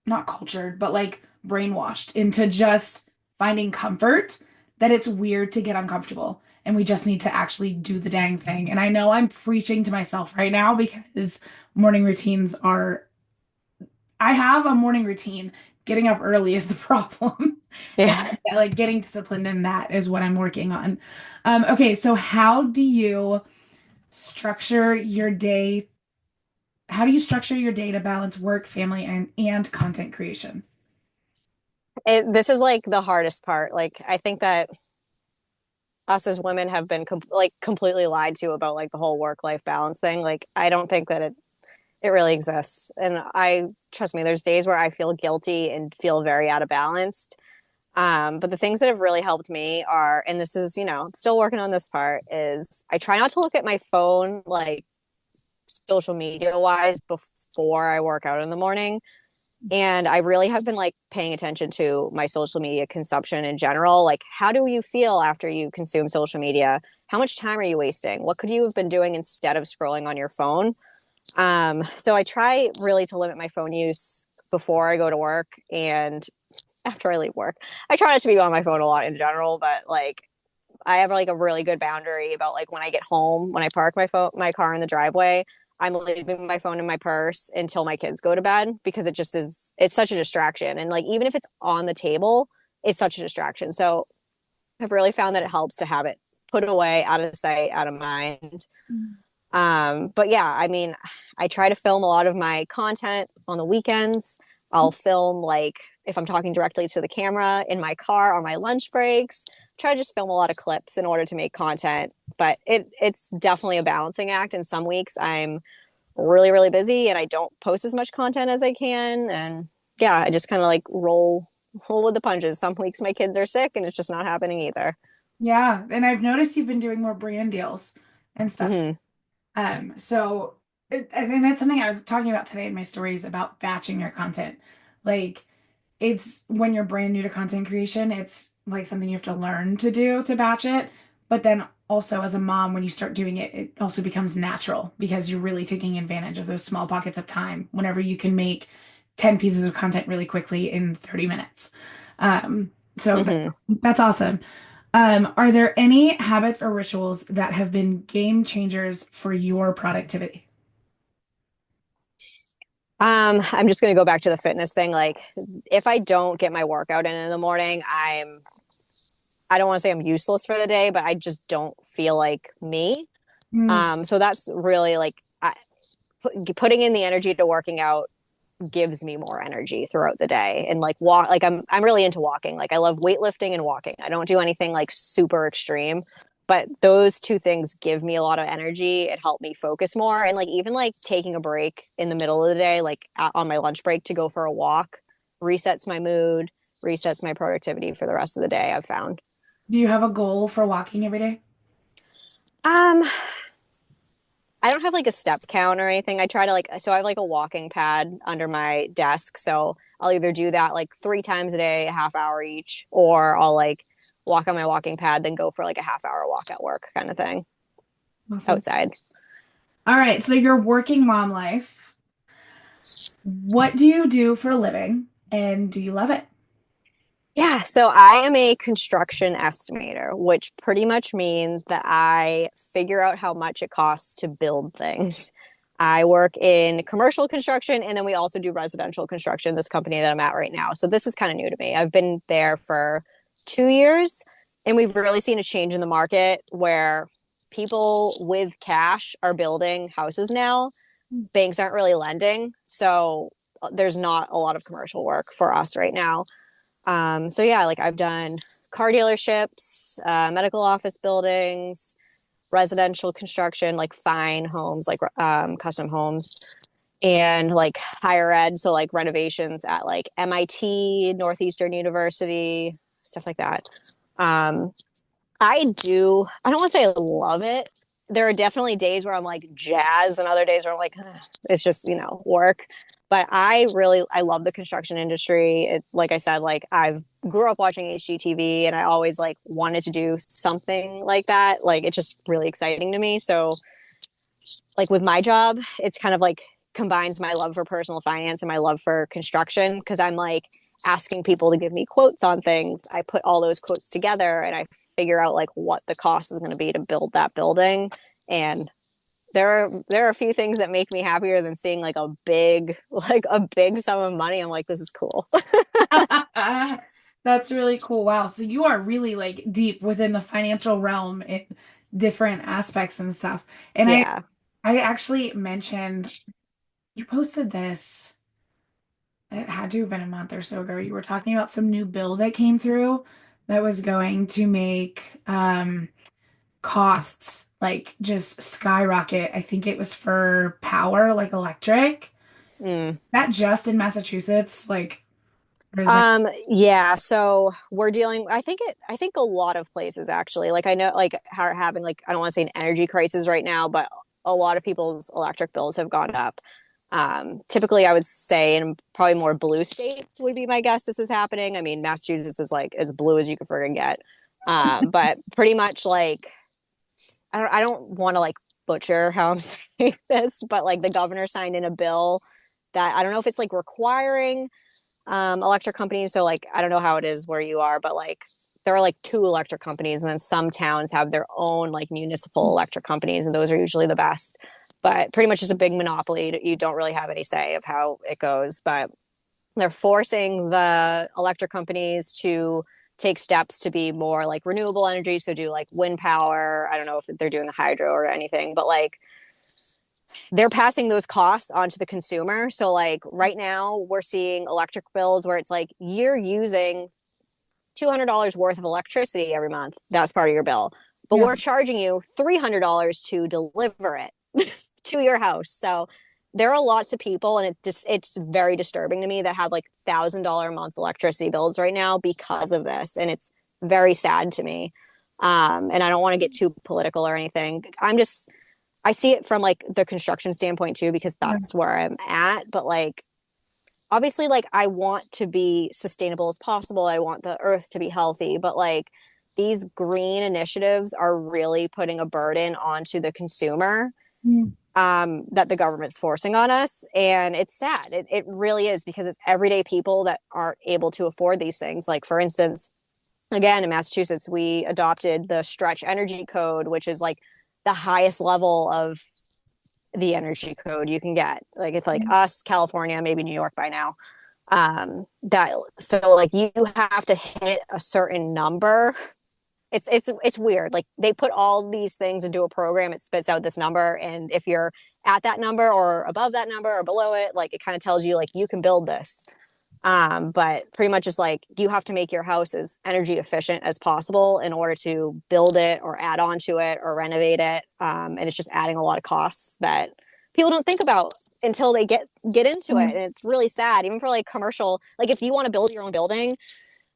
[SPEAKER 3] Not cultured, but like brainwashed into just finding comfort that it's weird to get uncomfortable. And we just need to actually do the dang thing. And I know I'm preaching to myself right now because morning routines are, I have a morning routine. Getting up early is the problem. And
[SPEAKER 2] Yeah.
[SPEAKER 3] like getting disciplined in that is what I'm working on. Okay, so how do you structure your day? How do you structure your day to balance work, family, and content creation?
[SPEAKER 2] This is like the hardest part. Like, I think that us as women have been like completely lied to about like the whole work life balance thing. Like, I don't think that it really exists. And I trust me, there's days where I feel guilty and feel very out of balance. But the things that have really helped me are, and this is, still working on this part, is I try not to look at my phone like social media wise before I work out in the morning. And I really have been like paying attention to my social media consumption in general. Like, how do you feel after you consume social media? How much time are you wasting? What could you have been doing instead of scrolling on your phone? So I try really to limit my phone use before I go to work and after I leave work. I try not to be on my phone a lot in general, but like I have like a really good boundary about like when I get home, when I park my car in the driveway, I'm leaving my phone in my purse until my kids go to bed because it's such a distraction. And like even if it's on the table, it's such a distraction. So I've really found that it helps to have it put away, out of sight, out of mind. But yeah, I mean, I try to film a lot of my content on the weekends. I'll film like if I'm talking directly to the camera in my car on my lunch breaks. Try to just film a lot of clips in order to make content. But it's definitely a balancing act. And some weeks I'm really, really busy and I don't post as much content as I can. And yeah, I just kind of like roll with the punches. Some weeks my kids are sick and it's just not happening either.
[SPEAKER 3] Yeah, and I've noticed you've been doing more brand deals and stuff.
[SPEAKER 2] Mm-hmm.
[SPEAKER 3] So I think that's something I was talking about today in my stories about batching your content. Like it's when you're brand new to content creation, it's like something you have to learn to do to batch it. But then also as a mom, when you start doing it, it also becomes natural because you're really taking advantage of those small pockets of time whenever you can make 10 pieces of content really quickly in 30 minutes. So
[SPEAKER 2] Mm-hmm.
[SPEAKER 3] that's awesome. Are there any habits or rituals that have been game changers for your productivity?
[SPEAKER 2] I'm just gonna go back to the fitness thing. Like, if I don't get my workout in the morning, I don't want to say I'm useless for the day, but I just don't feel like me.
[SPEAKER 3] Mm,
[SPEAKER 2] So that's really like putting in the energy to working out gives me more energy throughout the day. And like walk, like I'm really into walking. Like I love weightlifting and walking. I don't do anything like super extreme, but those two things give me a lot of energy. It helped me focus more. And like even like taking a break in the middle of the day, like on my lunch break to go for a walk, resets my mood, resets my productivity for the rest of the day, I've found.
[SPEAKER 3] do you have a goal for walking every day?
[SPEAKER 2] Um, I I don't have like a step count or anything. I try to so I have like a walking pad under my desk. So I'll either do that like 3 times a day, a half hour each, or I'll like walk on my walking pad, then go for like a half hour walk at work kind of thing
[SPEAKER 3] Awesome.
[SPEAKER 2] outside.
[SPEAKER 3] All right, so your working mom life, what do you do for a living and do you love it?
[SPEAKER 2] Yeah, so I am a construction estimator, which pretty much means that I figure out how much it costs to build things. I work in commercial construction and then we also do residential construction, this company that I'm at right now. So this is kind of new to me. I've been there for 2 years and we've really seen a change in the market where people with cash are building houses now. Banks aren't really lending. So there's not a lot of commercial work for us right now. So yeah, like I've done car dealerships, medical office buildings, residential construction, like fine homes, like custom homes, and like higher ed, so like renovations at like MIT, Northeastern University, stuff like that. Um, I don't want to say I love it. There are definitely days where I'm like jazz and other days where I'm like, "Ugh, it's just, work. But I love the construction industry. It's like I said, like I've grew up watching HGTV and I always like wanted to do something like that. Like it's just really exciting to me. So like with my job, it's kind of like combines my love for personal finance and my love for construction because I'm like asking people to give me quotes on things. I put all those quotes together and I figure out like what the cost is going to be to build that building. And there are a few things that make me happier than seeing like a big sum of money. I'm like, this is cool.
[SPEAKER 3] That's really cool. Wow. So you are really like deep within the financial realm in different aspects and stuff. And
[SPEAKER 2] Yeah.
[SPEAKER 3] I actually mentioned you posted this. It had to have been a month or so ago. You were talking about some new bill that came through that was going to make costs like just skyrocket. I think it was for power, like electric.
[SPEAKER 2] Mm.
[SPEAKER 3] That just in Massachusetts, like, or is that?
[SPEAKER 2] Yeah, so we're dealing I think a lot of places actually. Like I know like are having like I don't want to say an energy crisis right now, but a lot of people's electric bills have gone up. Typically I would say in probably more blue states would be my guess this is happening. I mean, Massachusetts is like as blue as you could friggin' get. But pretty much like I don't want to like butcher how I'm saying this, but like the governor signed in a bill that I don't know if it's like requiring electric companies. So like I don't know how it is where you are, but like there are like two electric companies, and then some towns have their own like municipal electric companies, and those are usually the best. But pretty much it's a big monopoly. You don't really have any say of how it goes. But they're forcing the electric companies to take steps to be more like renewable energy. So do like wind power. I don't know if they're doing hydro or anything, but like they're passing those costs onto the consumer. So like right now we're seeing electric bills where it's like you're using $200 worth of electricity every month. That's part of your bill. But
[SPEAKER 3] Yeah.
[SPEAKER 2] we're charging you $300 to deliver it to your house. So there are lots of people, and it's very disturbing to me that have like $1,000 a month electricity bills right now because of this, and it's very sad to me. And I don't want to get too political or anything. I see it from like the construction standpoint too, because
[SPEAKER 3] Yeah.
[SPEAKER 2] that's where I'm at. But like, obviously, like I want to be sustainable as possible. I want the earth to be healthy, but like these green initiatives are really putting a burden onto the consumer
[SPEAKER 3] Mm.
[SPEAKER 2] that the government's forcing on us. And it's sad. It really is because it's everyday people that aren't able to afford these things. Like, for instance, again, in Massachusetts, we adopted the stretch energy code, which is like the highest level of the energy code you can get. Like it's like us, California, maybe New York by now. That so like you have to hit a certain number. It's weird. Like they put all these things into a program, it spits out this number, and if you're at that number or above that number or below it, like it kind of tells you like you can build this. But pretty much it's like you have to make your house as energy efficient as possible in order to build it or add on to it or renovate it. And it's just adding a lot of costs that people don't think about until they get into it. And it's really sad, even for like commercial, like if you want to build your own building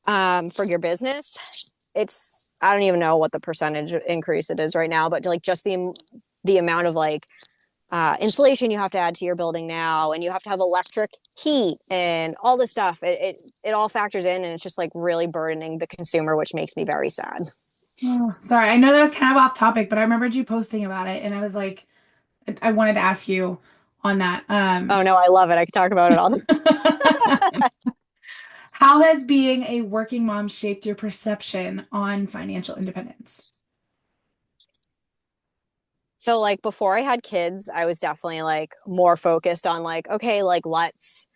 [SPEAKER 2] for your business, I don't even know what the percentage increase it is right now, but like just the amount of like insulation you have to add to your building now, and you have to have electric heat and all this stuff. It all factors in, and it's just like really burdening the consumer, which makes me very sad.
[SPEAKER 3] Oh, sorry. I know that was kind of off topic, but I remembered you posting about it, and I was like, I wanted to ask you on that.
[SPEAKER 2] Oh no, I love it. I could talk about it all.
[SPEAKER 3] How has being a working mom shaped your perception on financial independence?
[SPEAKER 2] So like before I had kids, I was definitely like more focused on like, okay, like let's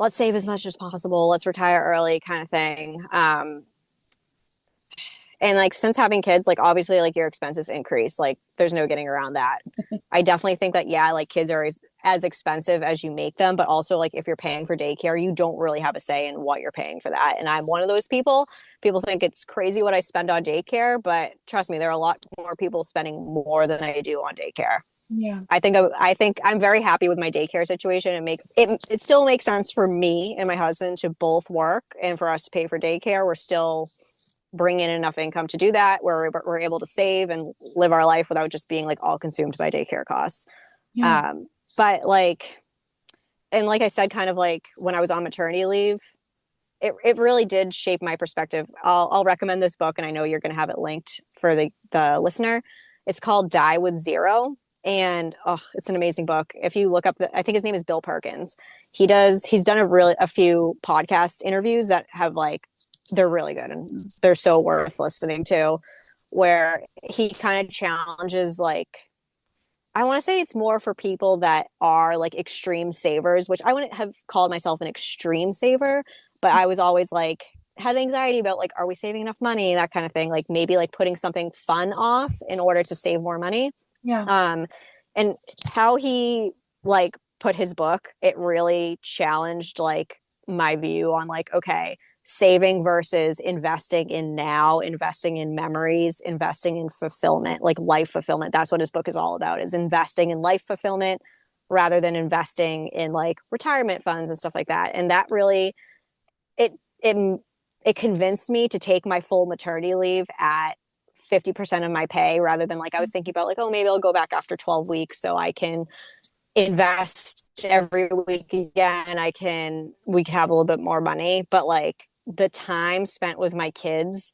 [SPEAKER 2] save as much as possible, let's retire early kind of thing. And like since having kids, like obviously like your expenses increase. Like there's no getting around that. I definitely think that yeah, like kids are as expensive as you make them, but also like if you're paying for daycare, you don't really have a say in what you're paying for that. And I'm one of those people. People think it's crazy what I spend on daycare, but trust me, there are a lot more people spending more than I do on daycare.
[SPEAKER 3] Yeah.
[SPEAKER 2] I think I'm very happy with my daycare situation, and make it still makes sense for me and my husband to both work and for us to pay for daycare. We're still bring in enough income to do that where we're able to save and live our life without just being like all consumed by daycare costs.
[SPEAKER 3] Yeah.
[SPEAKER 2] But like, and like I said, kind of like when I was on maternity leave, it really did shape my perspective. I'll recommend this book, and I know you're going to have it linked for the listener. It's called Die with Zero. And oh, it's an amazing book. If you look up I think his name is Bill Perkins. He's done a few podcast interviews that have like, they're really good and they're so worth listening to, where he kind of challenges like, I want to say it's more for people that are like extreme savers, which I wouldn't have called myself an extreme saver, but I was always like had anxiety about like, are we saving enough money, that kind of thing, like maybe like putting something fun off in order to save more money.
[SPEAKER 3] Yeah.
[SPEAKER 2] And how he like put his book, it really challenged like my view on like, okay, saving versus investing in now, investing in memories, investing in fulfillment, like life fulfillment. That's what his book is all about, is investing in life fulfillment rather than investing in like retirement funds and stuff like that. And that really, it, it, it convinced me to take my full maternity leave at 50% of my pay, rather than like I was thinking about like, oh, maybe I'll go back after 12 weeks so I can invest every week again. We can have a little bit more money. But like the time spent with my kids,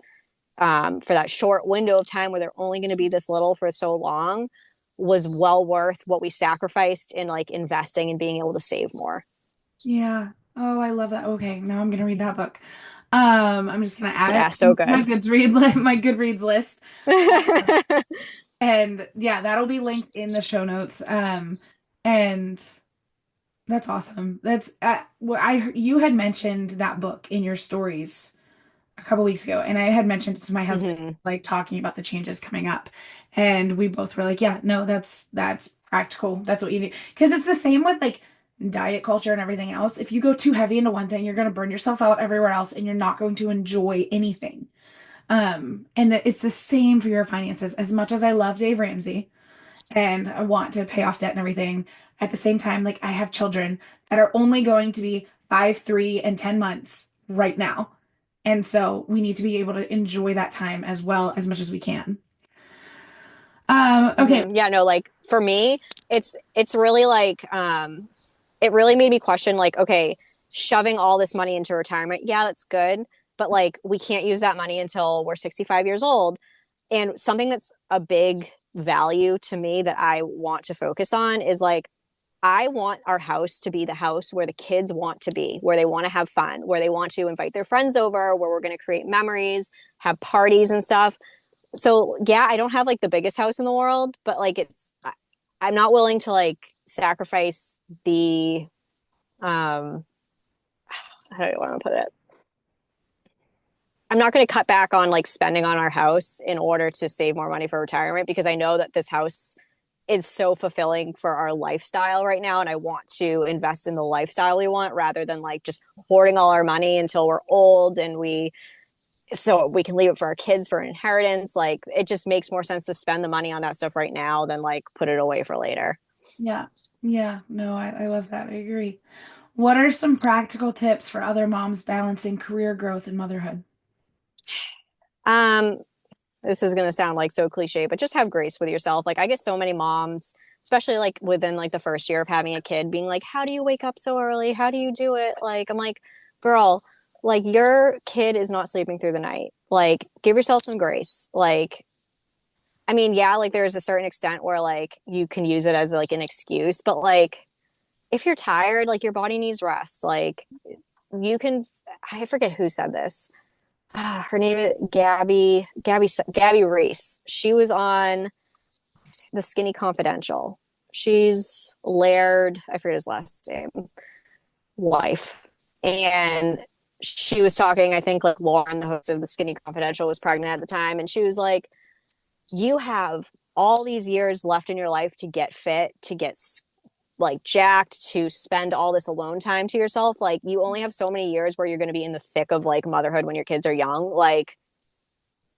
[SPEAKER 2] for that short window of time where they're only going to be this little for so long, was well worth what we sacrificed in like investing and being able to save more.
[SPEAKER 3] Yeah. Oh, I love that. Okay, now I'm gonna read that book. I'm just gonna add
[SPEAKER 2] Yeah,
[SPEAKER 3] it
[SPEAKER 2] so
[SPEAKER 3] to my
[SPEAKER 2] good.
[SPEAKER 3] Goodreads list. And yeah, that'll be linked in the show notes. And that's awesome. That's what you had mentioned that book in your stories a couple weeks ago, and I had mentioned it to my husband,
[SPEAKER 2] Mm-hmm.
[SPEAKER 3] like talking about the changes coming up, and we both were like, yeah, no, that's practical. That's what you need, because it's the same with like diet culture and everything else. If you go too heavy into one thing, you're going to burn yourself out everywhere else, and you're not going to enjoy anything. And that it's the same for your finances. As much as I love Dave Ramsey and I want to pay off debt and everything, at the same time, like I have children that are only going to be 5, 3, and 10 months right now. And so we need to be able to enjoy that time as well as much as we can. Okay.
[SPEAKER 2] Mm-hmm. Yeah, no, like for me, it's really like it really made me question like, okay, shoving all this money into retirement, yeah, that's good, but like we can't use that money until we're 65 years old. And something that's a big value to me that I want to focus on is like, I want our house to be the house where the kids want to be, where they want to have fun, where they want to invite their friends over, where we're going to create memories, have parties and stuff. So yeah, I don't have like the biggest house in the world, but like I'm not willing to like sacrifice the um how do I want to put it? I'm not going to cut back on like spending on our house in order to save more money for retirement, because I know that this house is so fulfilling for our lifestyle right now, and I want to invest in the lifestyle we want rather than like just hoarding all our money until we're old and so we can leave it for our kids for an inheritance. Like it just makes more sense to spend the money on that stuff right now than like put it away for later.
[SPEAKER 3] Yeah. Yeah. No, I love that. I agree. What are some practical tips for other moms balancing career growth and motherhood?
[SPEAKER 2] Um, this is going to sound like so cliche, but just have grace with yourself. Like I get so many moms especially like within like the first year of having a kid, being like, how do you wake up so early? How do you do it? Like, I'm like, girl, like your kid is not sleeping through the night. Like, give yourself some grace. Like, I mean, yeah, like there's a certain extent where like you can use it as like an excuse, but like if you're tired, like your body needs rest. Like you can, I forget who said this. Her name is Gabby Reese. She was on the Skinny Confidential. She's Laird, I forget his last name, wife. And she was talking, I think like Lauren, the host of the Skinny Confidential, was pregnant at the time. And she was like, you have all these years left in your life to get fit, to get like jacked, to spend all this alone time to yourself. Like you only have so many years where you're going to be in the thick of like motherhood when your kids are young. Like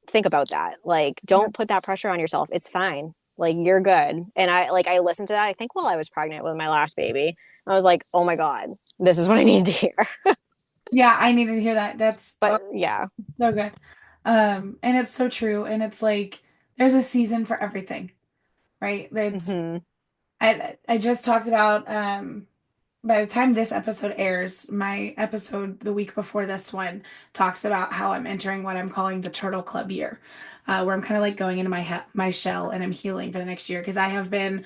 [SPEAKER 2] think about that. Like don't put that pressure on yourself. It's fine. Like you're good. And I listened to that, I think while I was pregnant with my last baby. I was like, oh my God, this is what I needed to hear.
[SPEAKER 3] Yeah, I needed to hear that. That's
[SPEAKER 2] But yeah.
[SPEAKER 3] so good. And it's so true. And it's like there's a season for everything, right? That's
[SPEAKER 2] Mm-hmm.
[SPEAKER 3] I just talked about by the time this episode airs, my episode the week before this one talks about how I'm entering what I'm calling the Turtle Club year, where I'm kind of like going into my shell and I'm healing for the next year because I have been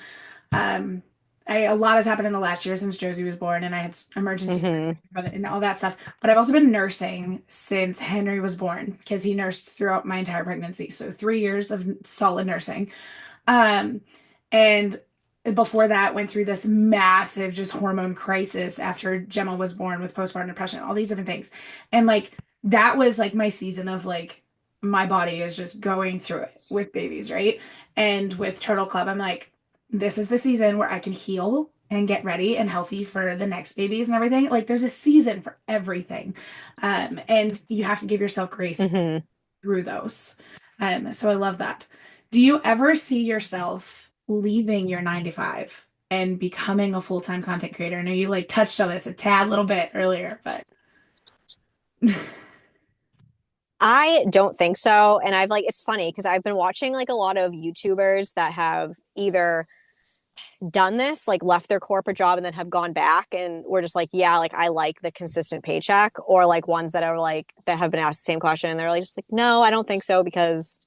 [SPEAKER 3] um, a lot has happened in the last year since Josie was born, and I had emergency
[SPEAKER 2] Mm-hmm.
[SPEAKER 3] and all that stuff. But I've also been nursing since Henry was born because he nursed throughout my entire pregnancy, so 3 years of solid nursing. Um, and before that, went through this massive just hormone crisis after Gemma was born with postpartum depression, all these different things. And like that was like my season of like my body is just going through it with babies, right? And with Turtle Club, I'm like, this is the season where I can heal and get ready and healthy for the next babies and everything. Like there's a season for everything. And you have to give yourself grace
[SPEAKER 2] Mm-hmm.
[SPEAKER 3] through those. So I love that. Do you ever see yourself leaving your 9 to 5 and becoming a full-time content creator? I know you like touched on this a tad little bit earlier, but
[SPEAKER 2] I don't think so. And I've like, it's funny because I've been watching like a lot of YouTubers that have either done this, like left their corporate job and then have gone back and we're just like, yeah, like I like the consistent paycheck, or like ones that are like, that have been asked the same question and they're like, just like, no, I don't think so because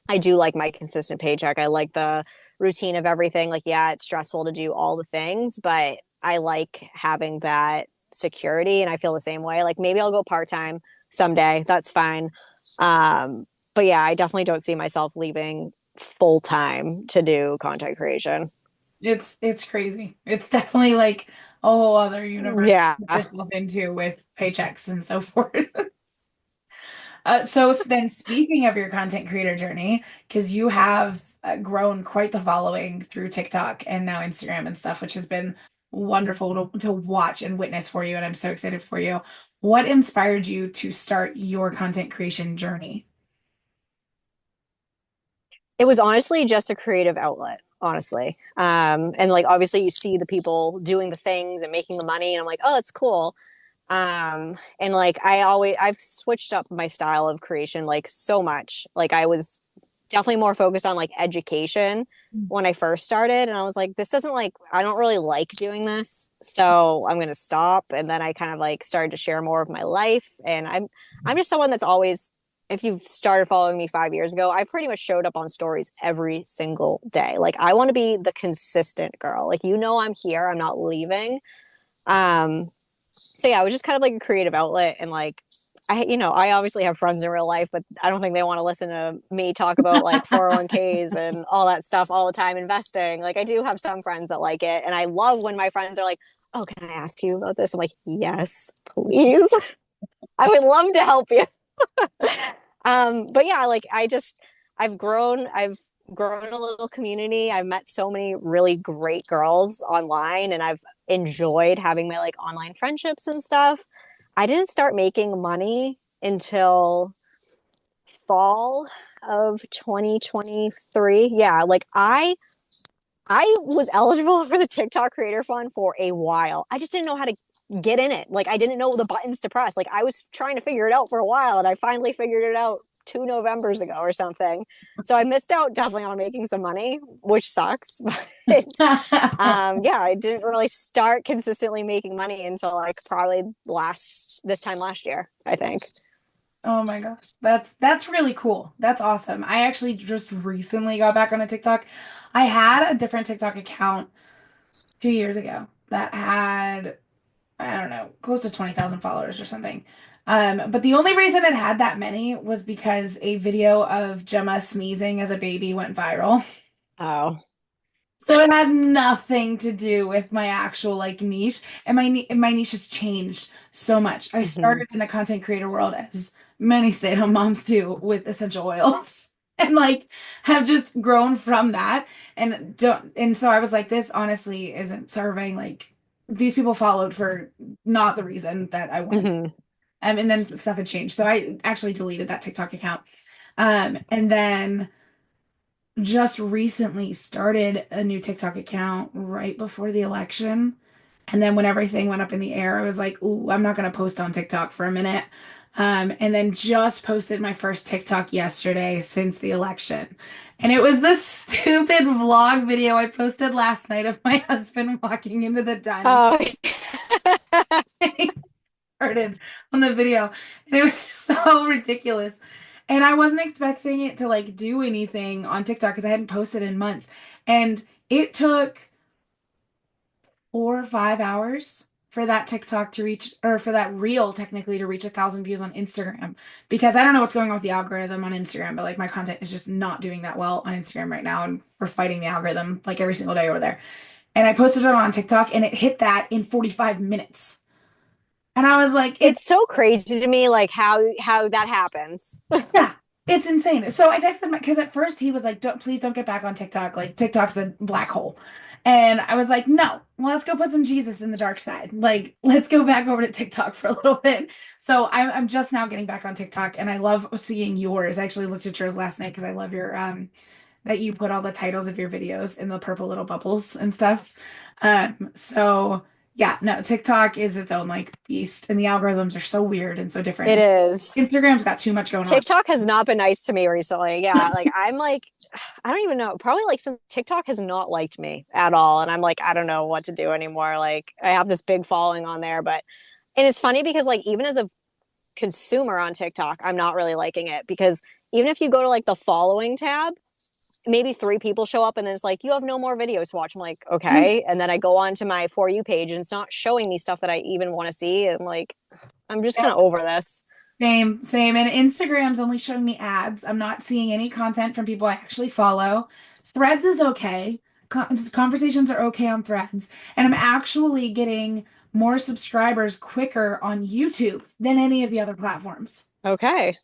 [SPEAKER 2] I do like my consistent paycheck. I like the routine of everything. Like, yeah, it's stressful to do all the things, but I like having that security. And I feel the same way. Like maybe I'll go part-time someday. That's fine. But yeah, I definitely don't see myself leaving full time to do content creation.
[SPEAKER 3] it's crazy. It's definitely like a whole other universe
[SPEAKER 2] Yeah.
[SPEAKER 3] to put yourself into with paychecks and so forth. So then speaking of your content creator journey, because you have grown quite the following through TikTok and now Instagram and stuff, which has been wonderful to watch and witness for you. And I'm so excited for you. What inspired you to start your content creation journey?
[SPEAKER 2] It was honestly just a creative outlet, honestly. And like obviously you see the people doing the things and making the money, and I'm like, oh, that's cool. And like I've switched up my style of creation like so much. Like I was definitely more focused on like education when I first started, and I was like, this doesn't like, I don't really like doing this, so I'm gonna stop. And then I kind of like started to share more of my life, and I'm just someone that's always, if you've started following me 5 years ago, I pretty much showed up on stories every single day. Like I want to be the consistent girl. Like, you know, I'm here, I'm not leaving. um so yeah, it was just kind of like a creative outlet. And like I obviously have friends in real life, but I don't think they want to listen to me talk about like 401ks and all that stuff all the time, investing. Like I do have some friends that like it. And I love when my friends are like, oh, can I ask you about this? I'm like, yes, please. I would love to help you. But yeah, like I've grown a little community. I've met so many really great girls online, and I've enjoyed having my like online friendships and stuff. I didn't start making money until fall of 2023. Yeah, like I was eligible for the TikTok Creator Fund for a while. I just didn't know how to get in it. Like I didn't know the buttons to press. Like I was trying to figure it out for a while, and I finally figured it out 2 Novembers ago or something. So I missed out definitely on making some money, which sucks. But yeah, I didn't really start consistently making money until like probably this time last year, I think.
[SPEAKER 3] Oh my gosh. That's really cool. That's awesome. I actually just recently got back on a TikTok. I had a different TikTok account 2 years ago that had, I don't know, close to 20,000 followers or something. But the only reason it had that many was because a video of Gemma sneezing as a baby went viral.
[SPEAKER 2] Oh.
[SPEAKER 3] So it had nothing to do with my actual like niche, and my niche has changed so much. I
[SPEAKER 2] Hmm.
[SPEAKER 3] started in the content creator world as many stay-at-home moms do with essential oils, and like have just grown from that. And so I was like, this honestly isn't serving. Like these people followed for not the reason that I wanted.
[SPEAKER 2] Hmm.
[SPEAKER 3] And then stuff had changed, so I actually deleted that TikTok account. And then just recently started a new TikTok account right before the election. And then when everything went up in the air, I was like, ooh, I'm not going to post on TikTok for a minute. And then just posted my first TikTok yesterday since the election. And it was this stupid vlog video I posted last night of my husband walking into the dining
[SPEAKER 2] Oh.
[SPEAKER 3] room. Started on the video, and it was so ridiculous. And I wasn't expecting it to like do anything on TikTok because I hadn't posted in months. And it took 4 or 5 hours for that TikTok to reach, or for that reel technically to reach 1,000 views on Instagram. Because I don't know what's going on with the algorithm on Instagram, but like my content is just not doing that well on Instagram right now. And we're fighting the algorithm like every single day over there. And I posted it on TikTok and it hit that in 45 minutes. And I was like,
[SPEAKER 2] It's so crazy to me, like how that happens.
[SPEAKER 3] yeah, it's insane. So I texted him because at first he was like, please don't get back on TikTok. Like TikTok's a black hole." And I was like, "No, well, let's go put some Jesus in the dark side. Like, let's go back over to TikTok for a little bit." So I'm just now getting back on TikTok, and I love seeing yours. I actually looked at yours last night because I love your that you put all the titles of your videos in the purple little bubbles and stuff. So yeah, no, TikTok is its own like beast, and the algorithms are so weird and so
[SPEAKER 2] It
[SPEAKER 3] different.
[SPEAKER 2] is.
[SPEAKER 3] Instagram's got too much going on.
[SPEAKER 2] TikTok has not been nice to me recently. Yeah, like I'm like, I don't even know. Probably like some TikTok has not liked me at all, and I'm like, I don't know what to do anymore. Like I have this big following on there, but and it's funny because like even as a consumer on TikTok, I'm not really liking it because even if you go to like the following tab, maybe 3 people show up and then it's like you have no more videos to watch. I'm like, okay, and then I go on to my For You page and it's not showing me stuff that I even want to see. And like, I'm just kind of over this.
[SPEAKER 3] Same, same. And Instagram's only showing me ads. I'm not seeing any content from people I actually follow. Threads is okay. Conversations are okay on Threads. And I'm actually getting more subscribers quicker on YouTube than any of the other platforms.
[SPEAKER 2] Okay.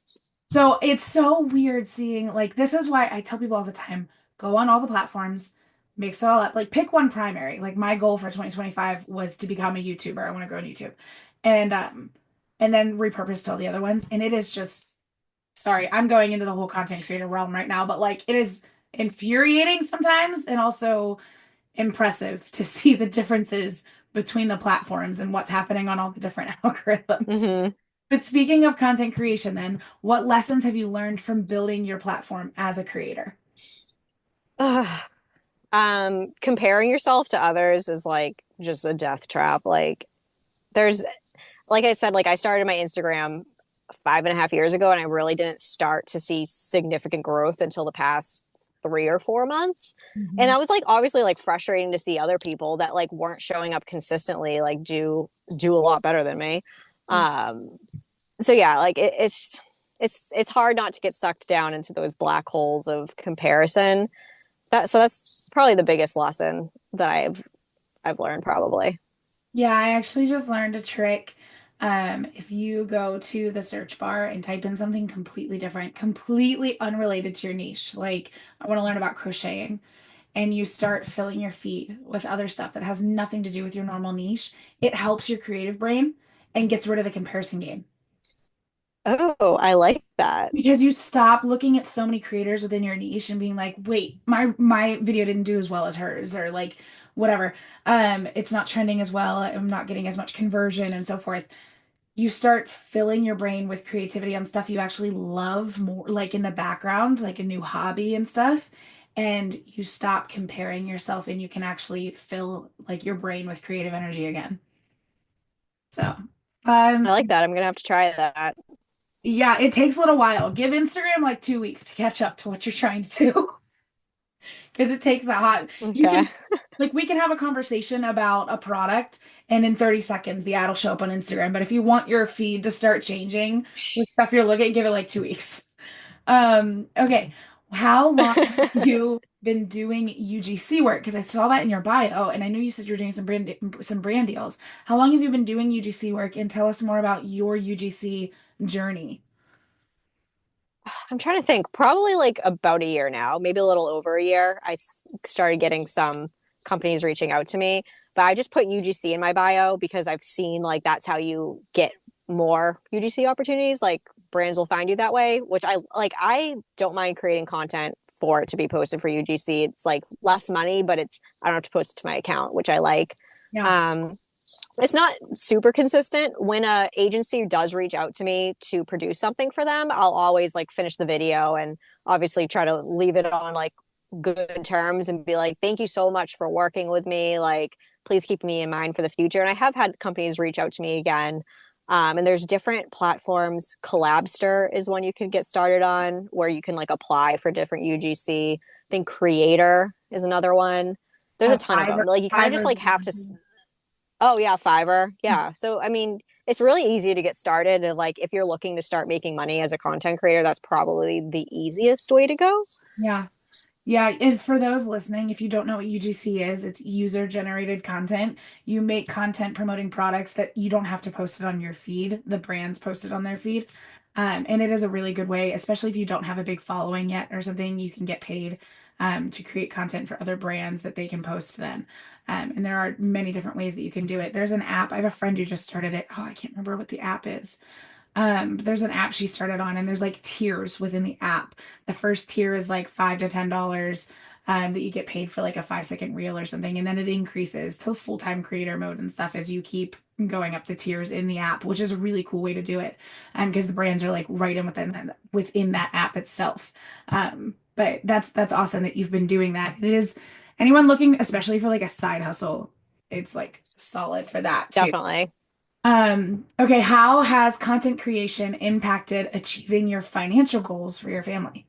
[SPEAKER 3] So it's so weird seeing, like, this is why I tell people all the time, go on all the platforms, mix it all up. Like, pick one primary. Like, my goal for 2025 was to become a YouTuber. I want to grow on YouTube. And then repurpose to all the other ones. And it is just, sorry, I'm going into the whole content creator realm right now, but like, it is infuriating sometimes and also impressive to see the differences between the platforms and what's happening on all the different algorithms.
[SPEAKER 2] Mm-hmm.
[SPEAKER 3] But speaking of content creation, then, what lessons have you learned from building your platform as a creator?
[SPEAKER 2] Comparing yourself to others is like just a death trap. Like, there's, like I said, like I started my Instagram 5.5 years ago, and I really didn't start to see significant growth until the past 3 or 4 months. And
[SPEAKER 3] Mhm.
[SPEAKER 2] that was like obviously like frustrating to see other people that like weren't showing up consistently, like do a lot better than me. Um, so yeah, like it's hard not to get sucked down into those black holes of comparison. That's probably the biggest lesson that I've learned probably.
[SPEAKER 3] Yeah, I actually just learned a trick. If you go to the search bar and type in something completely different, completely unrelated to your niche, like I want to learn about crocheting, and you start filling your feed with other stuff that has nothing to do with your normal niche, it helps your creative brain and gets rid of the comparison game.
[SPEAKER 2] Oh, I like that.
[SPEAKER 3] Because you stop looking at so many creators within your niche and being like, wait, my video didn't do as well as hers, or like whatever. It's not trending as well. I'm not getting as much conversion and so forth. you start filling your brain with creativity on stuff you actually love more, like in the background, like a new hobby and stuff. And you stop comparing yourself and you can actually fill like your brain with creative energy again. So,
[SPEAKER 2] I like that. I'm gonna have to try that.
[SPEAKER 3] yeah, it takes a little while. Give Instagram like 2 weeks to catch up to what you're trying to do. Because it takes a hot, you
[SPEAKER 2] Okay.
[SPEAKER 3] can, like, we can have a conversation about a product and in 30 seconds the ad will show up on Instagram. But if you want your feed to start changing with stuff you're looking at, give it like 2 weeks. Okay. How long have you been doing UGC work? Because I saw that in your bio, and I know you said you were doing some brand deals. How long have you been doing UGC work? And tell us more about your UGC journey.
[SPEAKER 2] I'm trying to think, probably like about a year now, maybe a little over a year. Started getting some companies reaching out to me, but I just put UGC in my bio because I've seen like that's how you get more UGC opportunities. Like brands will find you that way, which I like. I don't mind creating content for it to be posted for UGC. It's like less money, but I don't have to post it to my account, which I like.
[SPEAKER 3] Yeah.
[SPEAKER 2] Um, it's not super consistent. When a agency does reach out to me to produce something for them, I'll always like finish the video and obviously try to leave it on like good terms and be like, thank you so much for working with me. Like, please keep me in mind for the future. And I have had companies reach out to me again. And there's different platforms. Collabster is one you can get started on where you can like apply for different UGC. I think Creator is another one. There's a ton of them.
[SPEAKER 3] Fiverr,
[SPEAKER 2] Like you kind of just
[SPEAKER 3] Fiverr.
[SPEAKER 2] like have to. Oh yeah, Fiverr. Yeah. So I mean, it's really easy to get started, and like if you're looking to start making money as a content creator, that's probably the easiest way to go.
[SPEAKER 3] Yeah. Yeah, and for those listening, if you don't know what UGC is, it's user generated content. You make content promoting products that you don't have to post it on your feed. The brands post it on their feed. And it is a really good way, especially if you don't have a big following yet or something, you can get paid to create content for other brands that they can post then. And there are many different ways that you can do it. There's an app. I have a friend who just started it. Oh, I can't remember what the app is. There's an app she started on, and there's like tiers within the app. The first tier is like $5 to $10, that you get paid for like a 5 second reel or something, and then it increases to full-time creator mode and stuff as you keep going up the tiers in the app, which is a really cool way to do it. Because the brands are like right in within that app itself. But that's awesome that you've been doing that. It is anyone looking, especially for like a side hustle, it's like solid for that too.
[SPEAKER 2] Definitely.
[SPEAKER 3] Okay, how has content creation impacted achieving your financial goals for your family?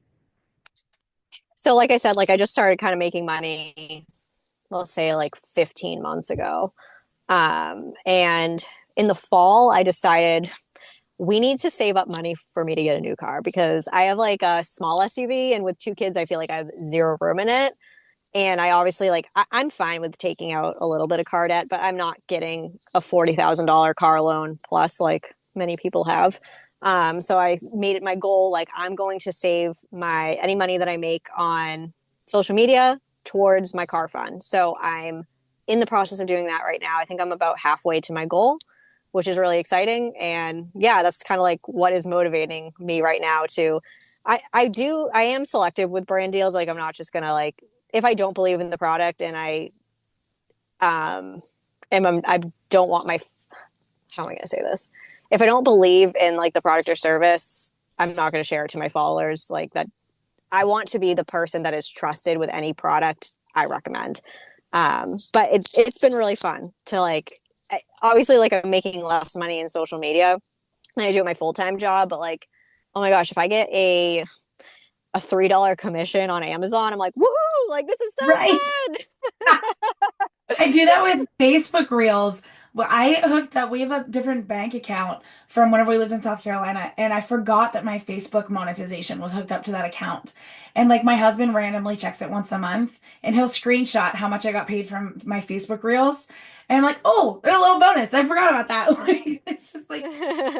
[SPEAKER 2] So like I said, like I just started kind of making money, let's say like 15 months ago. And in the fall, I decided we need to save up money for me to get a new car because I have like a small SUV, and with two kids, I feel like I have zero room in it. And I obviously like I'm fine with taking out a little bit of car debt, but I'm not getting a $40,000 car loan plus like many people have. So I made it my goal, like I'm going to save my any money that I make on social media towards my car fund. So I'm in the process of doing that right now. I think I'm about halfway to my goal, which is really exciting. And yeah, that's kind of like what is motivating me right now to I am selective with brand deals. Like I'm not just gonna like if I don't believe in the product and I don't want my how am I going to say this? If I don't believe in like the product or service, I'm not going to share it to my followers. Like that, I want to be the person that is trusted with any product I recommend. But it's been really fun to like. Obviously, like I'm making less money in social media than I do at my full time job, but like, oh my gosh, if I get a $3 commission on Amazon, I'm like, woohoo! Like this is so
[SPEAKER 3] Right.
[SPEAKER 2] fun.
[SPEAKER 3] I do that with Facebook Reels. Well, I hooked up, we have a different bank account from whenever we lived in South Carolina, and I forgot that my Facebook monetization was hooked up to that account. And like my husband randomly checks it once a month, and he'll screenshot how much I got paid from my Facebook Reels. And I'm like, oh, a little bonus. I forgot about that. Like, it's just like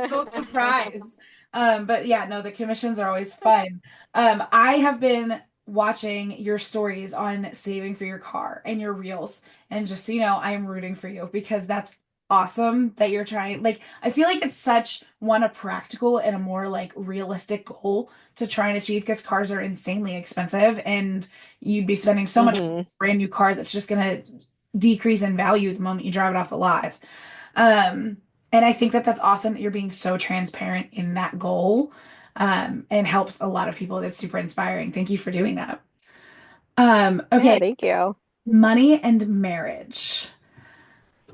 [SPEAKER 3] so surprised. But yeah, no, the commissions are always fun. I have been watching your stories on saving for your car and your reels. And just so you know, I am rooting for you because that's awesome that you're trying. Like, I feel like it's such a practical and a more like realistic goal to try and achieve because cars are insanely expensive and you'd be spending so much on a brand new car that's just gonna decrease in value the moment you drive it off the lot. Um, And I think that that's awesome that you're being so transparent in that goal, and helps a lot of people. That's super inspiring. Thank you for doing that.
[SPEAKER 2] Yeah,
[SPEAKER 3] Okay,
[SPEAKER 2] thank you.
[SPEAKER 3] money and marriage.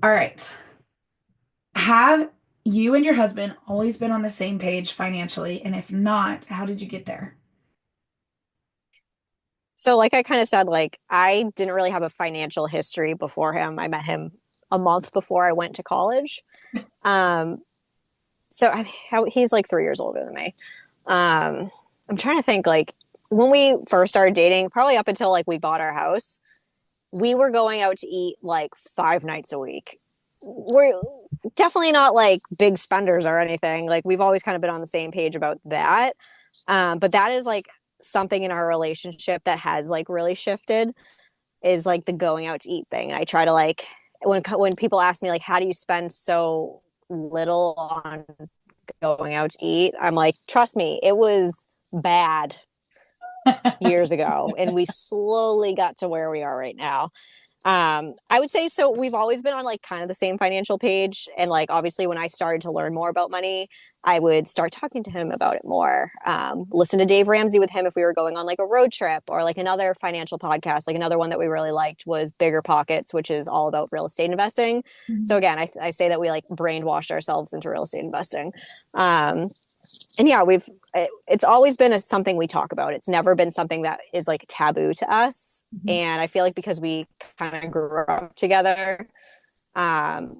[SPEAKER 3] All right. Have you and your husband always been on the same page financially? And if not, how did you get there?
[SPEAKER 2] So like I kind of said, like I didn't really have a financial history before him. I met him a month before I went to college. Um, so he's like 3 years older than me. I'm trying to think like when we first started dating, probably up until like we bought our house, we were going out to eat like 5 nights a week. We're definitely not like big spenders or anything. Like we've always kind of been on the same page about that. But that is like something in our relationship that has like really shifted is like the going out to eat thing. I try to like when people ask me like how do you spend so little on going out to eat, I'm like, trust me, it was bad years ago, and we slowly got to where we are right now. I would say so. We've always been on like kind of the same financial page. And like, obviously, when I started to learn more about money, I would start talking to him about it more. Listen to Dave Ramsey with him if we were going on like a road trip or like another financial podcast. Like another one that we really liked was Bigger Pockets, which is all about real estate investing. So
[SPEAKER 3] Mhm.
[SPEAKER 2] again, I say that we like brainwashed ourselves into real estate investing. And yeah, it's always been something we talk about. It's never been something that is like taboo to us.
[SPEAKER 3] Mhm.
[SPEAKER 2] And I feel like because we kind of grew up together,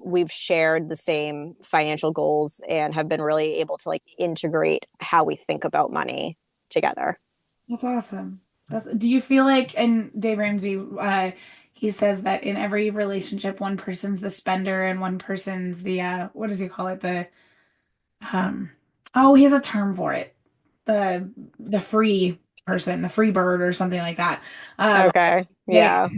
[SPEAKER 2] we've shared the same financial goals and have been really able to like integrate how we think about money together.
[SPEAKER 3] That's awesome. Do you feel like, and Dave Ramsey, he says that in every relationship, one person's the spender and one person's the, what does he call it? Um, oh, he has a term for it. The, the free person, the free bird or something like that. Um,
[SPEAKER 2] Okay.
[SPEAKER 3] they,
[SPEAKER 2] Yeah.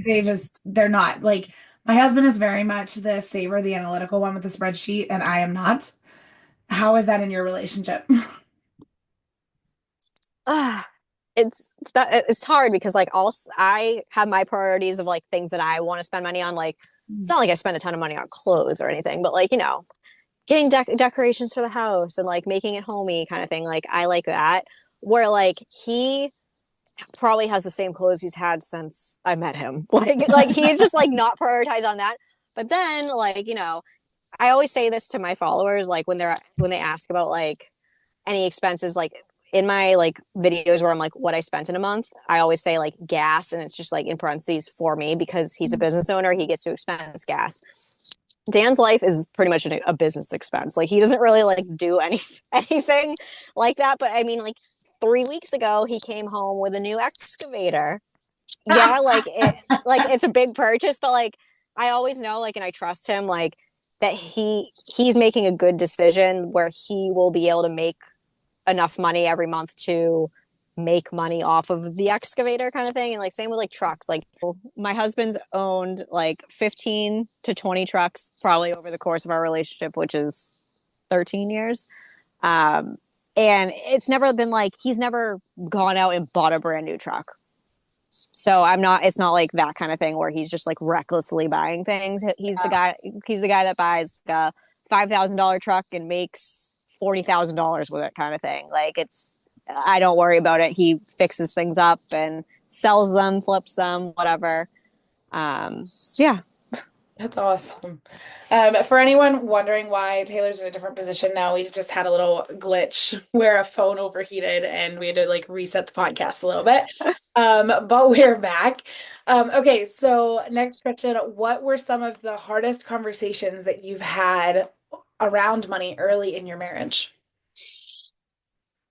[SPEAKER 3] they're not like, my husband is very much the saver, the analytical one with the spreadsheet, and I am not. How is that in your relationship?
[SPEAKER 2] Ah, it's hard because like also I have my priorities of like things that I want to spend money on. Like it's not like I spend a ton of money on clothes or anything, but like, getting decorations for the house and like making it homey kind of thing. Like I like that. Where like he probably has the same clothes he's had since I met him. Like he's just like not prioritized on that. But then like, I always say this to my followers, like when they ask about like any expenses, like in my like videos where I'm like what I spent in a month, I always say like gas, and it's just like in parentheses for me because he's a business owner, he gets to expense gas. Dan's life is pretty much a business expense. Like he doesn't really like do anything like that. But I mean, like 3 weeks ago, he came home with a new excavator. Yeah, like it's a big purchase, but like I always know, like, and I trust him, like that he's making a good decision where he will be able to make enough money every month to make money off of the excavator kind of thing. And like same with like trucks. Like my husband's owned like 15 to 20 trucks probably over the course of our relationship, which is 13 years. Um, and it's never been like he's never gone out and bought a brand new truck. So it's not like that kind of thing where he's just like recklessly buying things. He's the guy that buys a $5,000 truck and makes $40,000 with it kind of thing. Like I don't worry about it. He fixes things up and sells them, flips them, whatever. Yeah.
[SPEAKER 3] That's awesome. For anyone wondering why Taylor's in a different position now, we just had a little glitch where a phone overheated and we had to like reset the podcast a little bit. But we're back. Okay, so next question. What were some of the hardest conversations that you've had around money early in your marriage?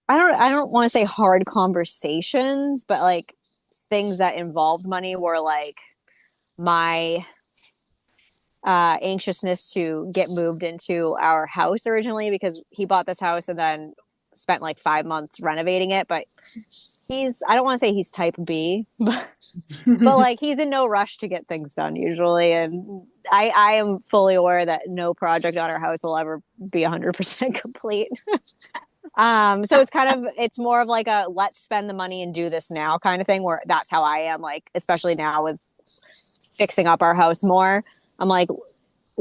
[SPEAKER 2] I don't want to say hard conversations, but like things that involved money were like my anxiousness to get moved into our house originally because he bought this house and then spent like 5 months renovating it. But I don't want to say he's type B, but like he's in no rush to get things done usually. And I am fully aware that no project on our house will ever be 100% complete. So it's more of like a let's spend the money and do this now kind of thing where that's how I am, like, especially now with fixing up our house more. I'm like,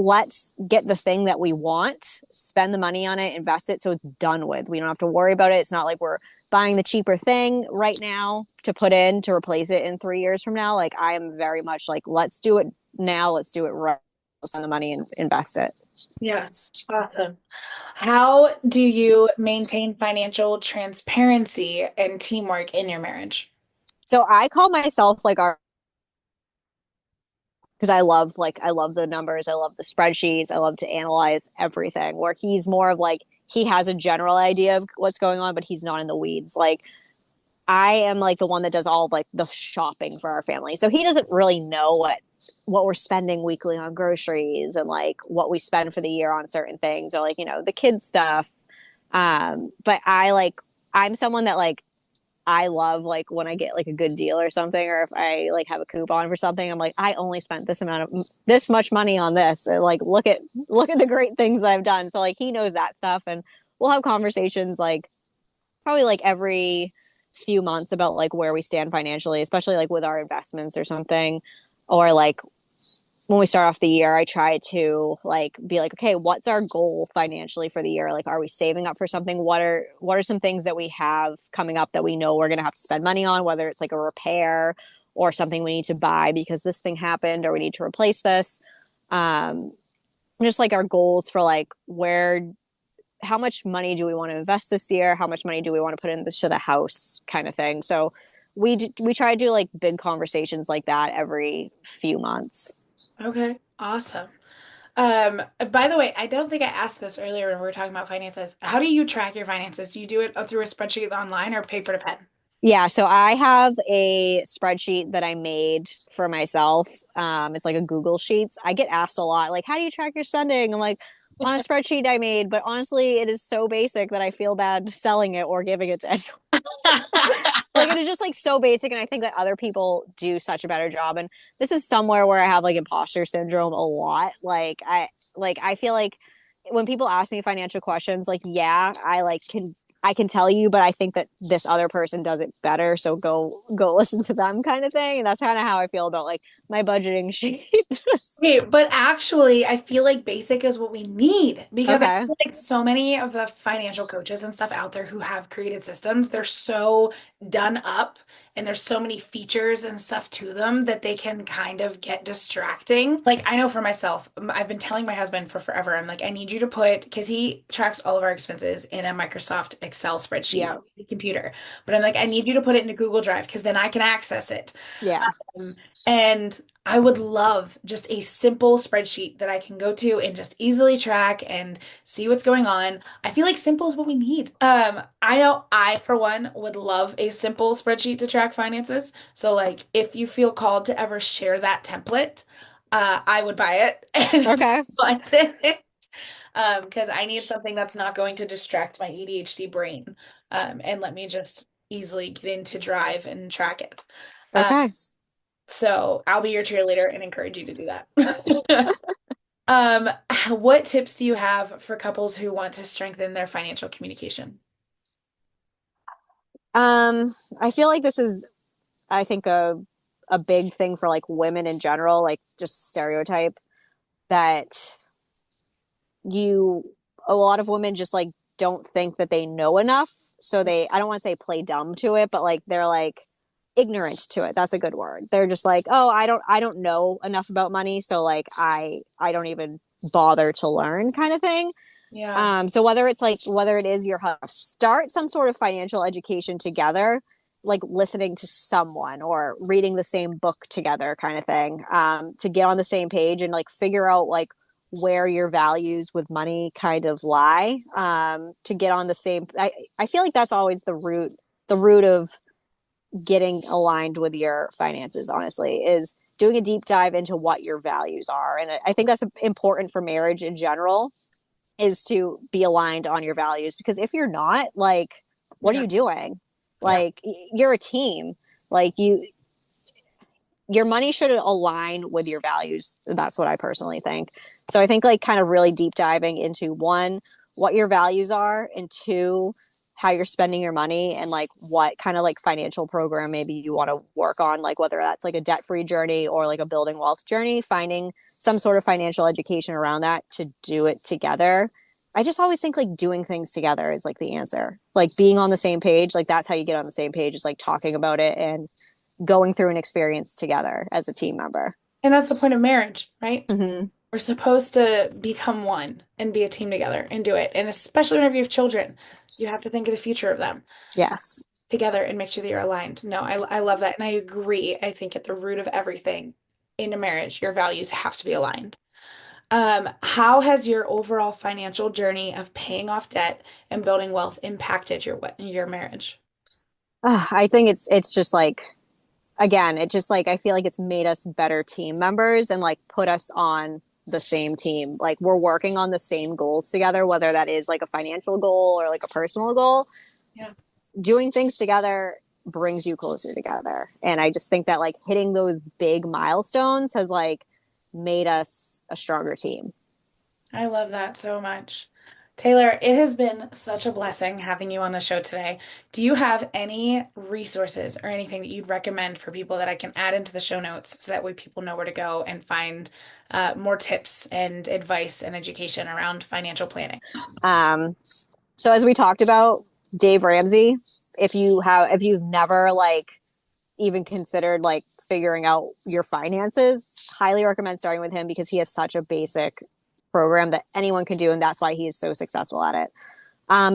[SPEAKER 2] let's get the thing that we want, spend the money on it, invest it so it's done with. We don't have to worry about it. It's not like we're buying the cheaper thing right now to put in to replace it in 3 years from now. Like I am very much like, let's do it now. Let's do it right. Spend the money and invest it.
[SPEAKER 3] Yes, awesome. How do you maintain financial transparency and teamwork in your marriage?
[SPEAKER 2] So I call myself like our, because I love the numbers, I love the spreadsheets, I love to analyze everything. Where he's more of like he has a general idea of what's going on, but he's not in the weeds. Like I am like the one that does all like the shopping for our family. So he doesn't really know what we're spending weekly on groceries and like what we spend for the year on certain things or like, you know, the kids stuff. But I'm someone that like I love like when I get like a good deal or something, or if I like have a coupon for something, I'm like, I only spent this much money on this. And, like, look at the great things I've done. So like he knows that stuff, and we'll have conversations like probably like every few months about like where we stand financially, especially like with our investments or something, or like when we start off the year, I try to like be like, okay, what's our goal financially for the year? Like, are we saving up for something? What are some things that we have coming up that we know we're going to have to spend money on, whether it's like a repair or something we need to buy because this thing happened or we need to replace this. Um, just like our goals for like how much money do we want to invest this year? How much money do we want to put into the house kind of thing. So we try to do like big conversations like that every few months.
[SPEAKER 3] Okay, awesome. By the way, I don't think I asked this earlier when we were talking about finances. How do you track your finances? Do you do it through a spreadsheet online or paper to pen?
[SPEAKER 2] Yeah, so I have a spreadsheet that I made for myself. It's like a Google Sheets. I get asked a lot, like, how do you track your spending? I'm like, on a spreadsheet I made, but honestly, it is so basic that I feel bad selling it or giving it to anyone. Like, it is just like so basic, and I think that other people do such a better job. And this is somewhere where I have like imposter syndrome a lot. I feel like when people ask me financial questions, like, yeah, I can tell you, but I think that this other person does it better. So go listen to them kind of thing. And that's kind of how I feel about like my budgeting sheet.
[SPEAKER 3] Okay, but actually, I feel like basic is what we need because I
[SPEAKER 2] Okay.
[SPEAKER 3] feel like so many of the financial coaches and stuff out there who have created systems, they're so done up and there's so many features and stuff to them that they can kind of get distracting. Like, I know for myself, I've been telling my husband for forever, I'm like, I need you to put, because he tracks all of our expenses in a Microsoft Excel spreadsheet
[SPEAKER 2] Yeah.
[SPEAKER 3] on his computer. But I'm like, I need you to put it in a Google Drive because then I can access it.
[SPEAKER 2] Yeah.
[SPEAKER 3] And I would love just a simple spreadsheet that I can go to and just easily track and see what's going on. I feel like simple is what we need. I know I, for one, would love a simple spreadsheet to track finances. So, like, if you feel called to ever share that template, I would buy it and
[SPEAKER 2] Okay.
[SPEAKER 3] implement it. Because I need something that's not going to distract my ADHD brain, and let me just easily get into Drive and track it. Uh,
[SPEAKER 2] Okay.
[SPEAKER 3] so I'll be your cheerleader and encourage you to do that. Um, what tips do you have for couples who want to strengthen their financial communication?
[SPEAKER 2] I feel like this is, I think, a big thing for like women in general, like just stereotype that you a lot of women just like don't think that they know enough. So I don't want to say play dumb to it, but like they're like ignorant to it. That's a good word. They're just like, oh, I don't know enough about money, so like I don't even bother to learn kind of thing.
[SPEAKER 3] Yeah.
[SPEAKER 2] So whether it is your start some sort of financial education together, like listening to someone or reading the same book together kind of thing, to get on the same page and like figure out like where your values with money kind of lie, to get on the same. I feel like that's always the root of getting aligned with your finances, honestly, is doing a deep dive into what your values are. And I think that's important for marriage in general, is to be aligned on your values, because if you're not, like, what are
[SPEAKER 3] Yeah.
[SPEAKER 2] you doing?
[SPEAKER 3] Yeah.
[SPEAKER 2] Like, you're a team. Like, your money should align with your values. That's what I personally think. So I think like kind of really deep diving into, one, what your values are, and two, how you're spending your money, and like what kind of like financial program maybe you want to work on, like whether that's like a debt-free journey or like a building wealth journey, finding some sort of financial education around that to do it together. I just always think like doing things together is like the answer. Like being on the same page, like that's how you get on the same page, is like talking about it and going through an experience together as a team member.
[SPEAKER 1] And that's the point of marriage, right?
[SPEAKER 2] Mm-hmm.
[SPEAKER 1] We're supposed to become one and be a team together and do it. And especially whenever you have children, you have to think of the future of them.
[SPEAKER 2] Yes.
[SPEAKER 1] Together and make sure that you're aligned. No, I love that. And I agree. I think at the root of everything in a marriage, your values have to be aligned. How has your overall financial journey of paying off debt and building wealth impacted your marriage?
[SPEAKER 2] I think it's just like, again, it just like, I feel like it's made us better team members and like put us on the same team. Like we're working on the same goals together, whether that is like a financial goal or like a personal goal.
[SPEAKER 1] Yeah.
[SPEAKER 2] Doing things together brings you closer together. And I just think that like hitting those big milestones has like made us a stronger team.
[SPEAKER 1] I love that so much. Taylor, it has been such a blessing having you on the show today. Do you have any resources or anything that you'd recommend for people that I can add into the show notes so that way people know where to go and find more tips and advice and education around financial planning?
[SPEAKER 2] So as we talked about, Dave Ramsey, if you've never like even considered like figuring out your finances, highly recommend starting with him because he has such a basic program that anyone can do, and that's why he is so successful at it.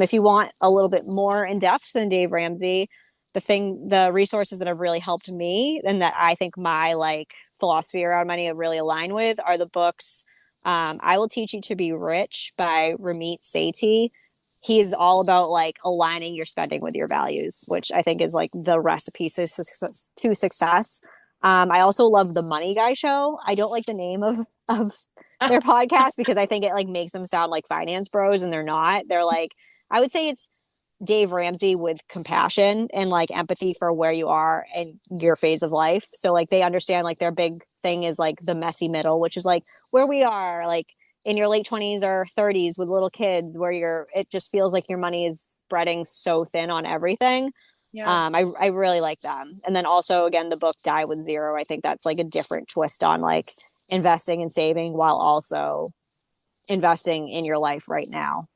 [SPEAKER 2] If you want a little bit more in depth than Dave Ramsey, the resources that have really helped me and that I think my like philosophy around money really align with are the books I Will Teach You to Be Rich by Ramit Sethi. He's all about like aligning your spending with your values, which I think is like the recipe to success. I also love the Money Guy show. I don't like the name of their podcast because I think it like makes them sound like finance bros, and they're not. They're like, I would say it's Dave Ramsey with compassion and like empathy for where you are and your phase of life. So like they understand like their big thing is like the messy middle, which is like where we are like in your late 20s or 30s with little kids, where it just feels like your money is spreading so thin on everything.
[SPEAKER 1] Yeah.
[SPEAKER 2] I really like them. And then also again, the book Die with Zero. I think that's like a different twist on like investing and saving while also investing in your life right now.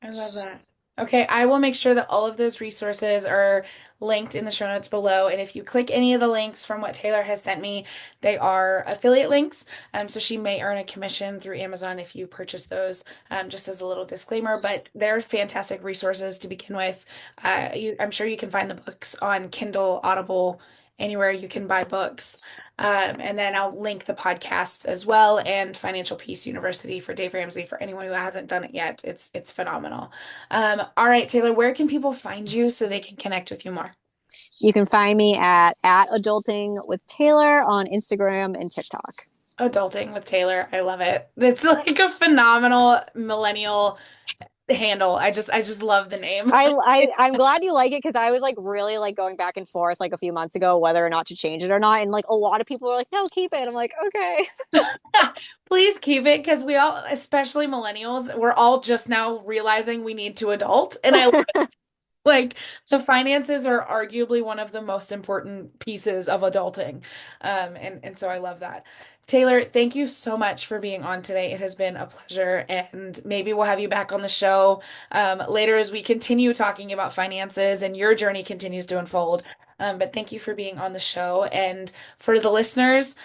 [SPEAKER 1] I love that. Okay, I will make sure that all of those resources are linked in the show notes below. And if you click any of the links from what Taylor has sent me, they are affiliate links. So she may earn a commission through Amazon if you purchase those, just as a little disclaimer. But they're fantastic resources to begin with. I'm sure you can find the books on Kindle, Audible, anywhere you can buy books. And then I'll link the podcast as well and Financial Peace University for Dave Ramsey for anyone who hasn't done it yet. It's phenomenal. All right, Taylor, where can people find you so they can connect with you more?
[SPEAKER 2] You can find me at Adulting with Taylor on Instagram and TikTok.
[SPEAKER 1] Adulting with Taylor. I love it. It's like a phenomenal millennial handle. I just love the name.
[SPEAKER 2] I'm glad you like it because I was like really like going back and forth like a few months ago whether or not to change it or not, and like a lot of people were like, no, keep it. I'm like, okay.
[SPEAKER 1] Please keep it, because we all, especially millennials, we're all just now realizing we need to adult, and I love it. Like the finances are arguably one of the most important pieces of adulting. And so I love that. Taylor, thank you so much for being on today. It has been a pleasure, and maybe we'll have you back on the show later as we continue talking about finances and your journey continues to unfold. But thank you for being on the show. And for the listeners,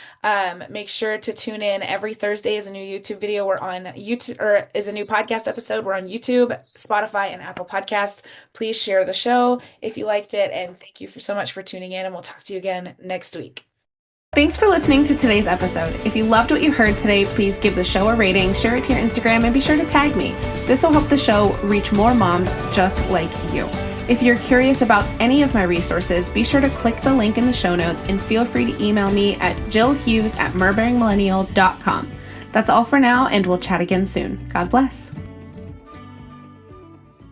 [SPEAKER 1] make sure to tune in. Every Thursday is a new YouTube video. We're on YouTube, or is a new podcast episode. We're on YouTube, Spotify, and Apple Podcasts. Please share the show if you liked it. And thank you so much for tuning in. And we'll talk to you again next week. Thanks for listening to today's episode. If you loved what you heard today, please give the show a rating, share it to your Instagram, and be sure to tag me. This will help the show reach more moms just like you. If you're curious about any of my resources, be sure to click the link in the show notes and feel free to email me at jillhughes@myrrhbearingmillennial.com. That's all for now, and we'll chat again soon. God bless.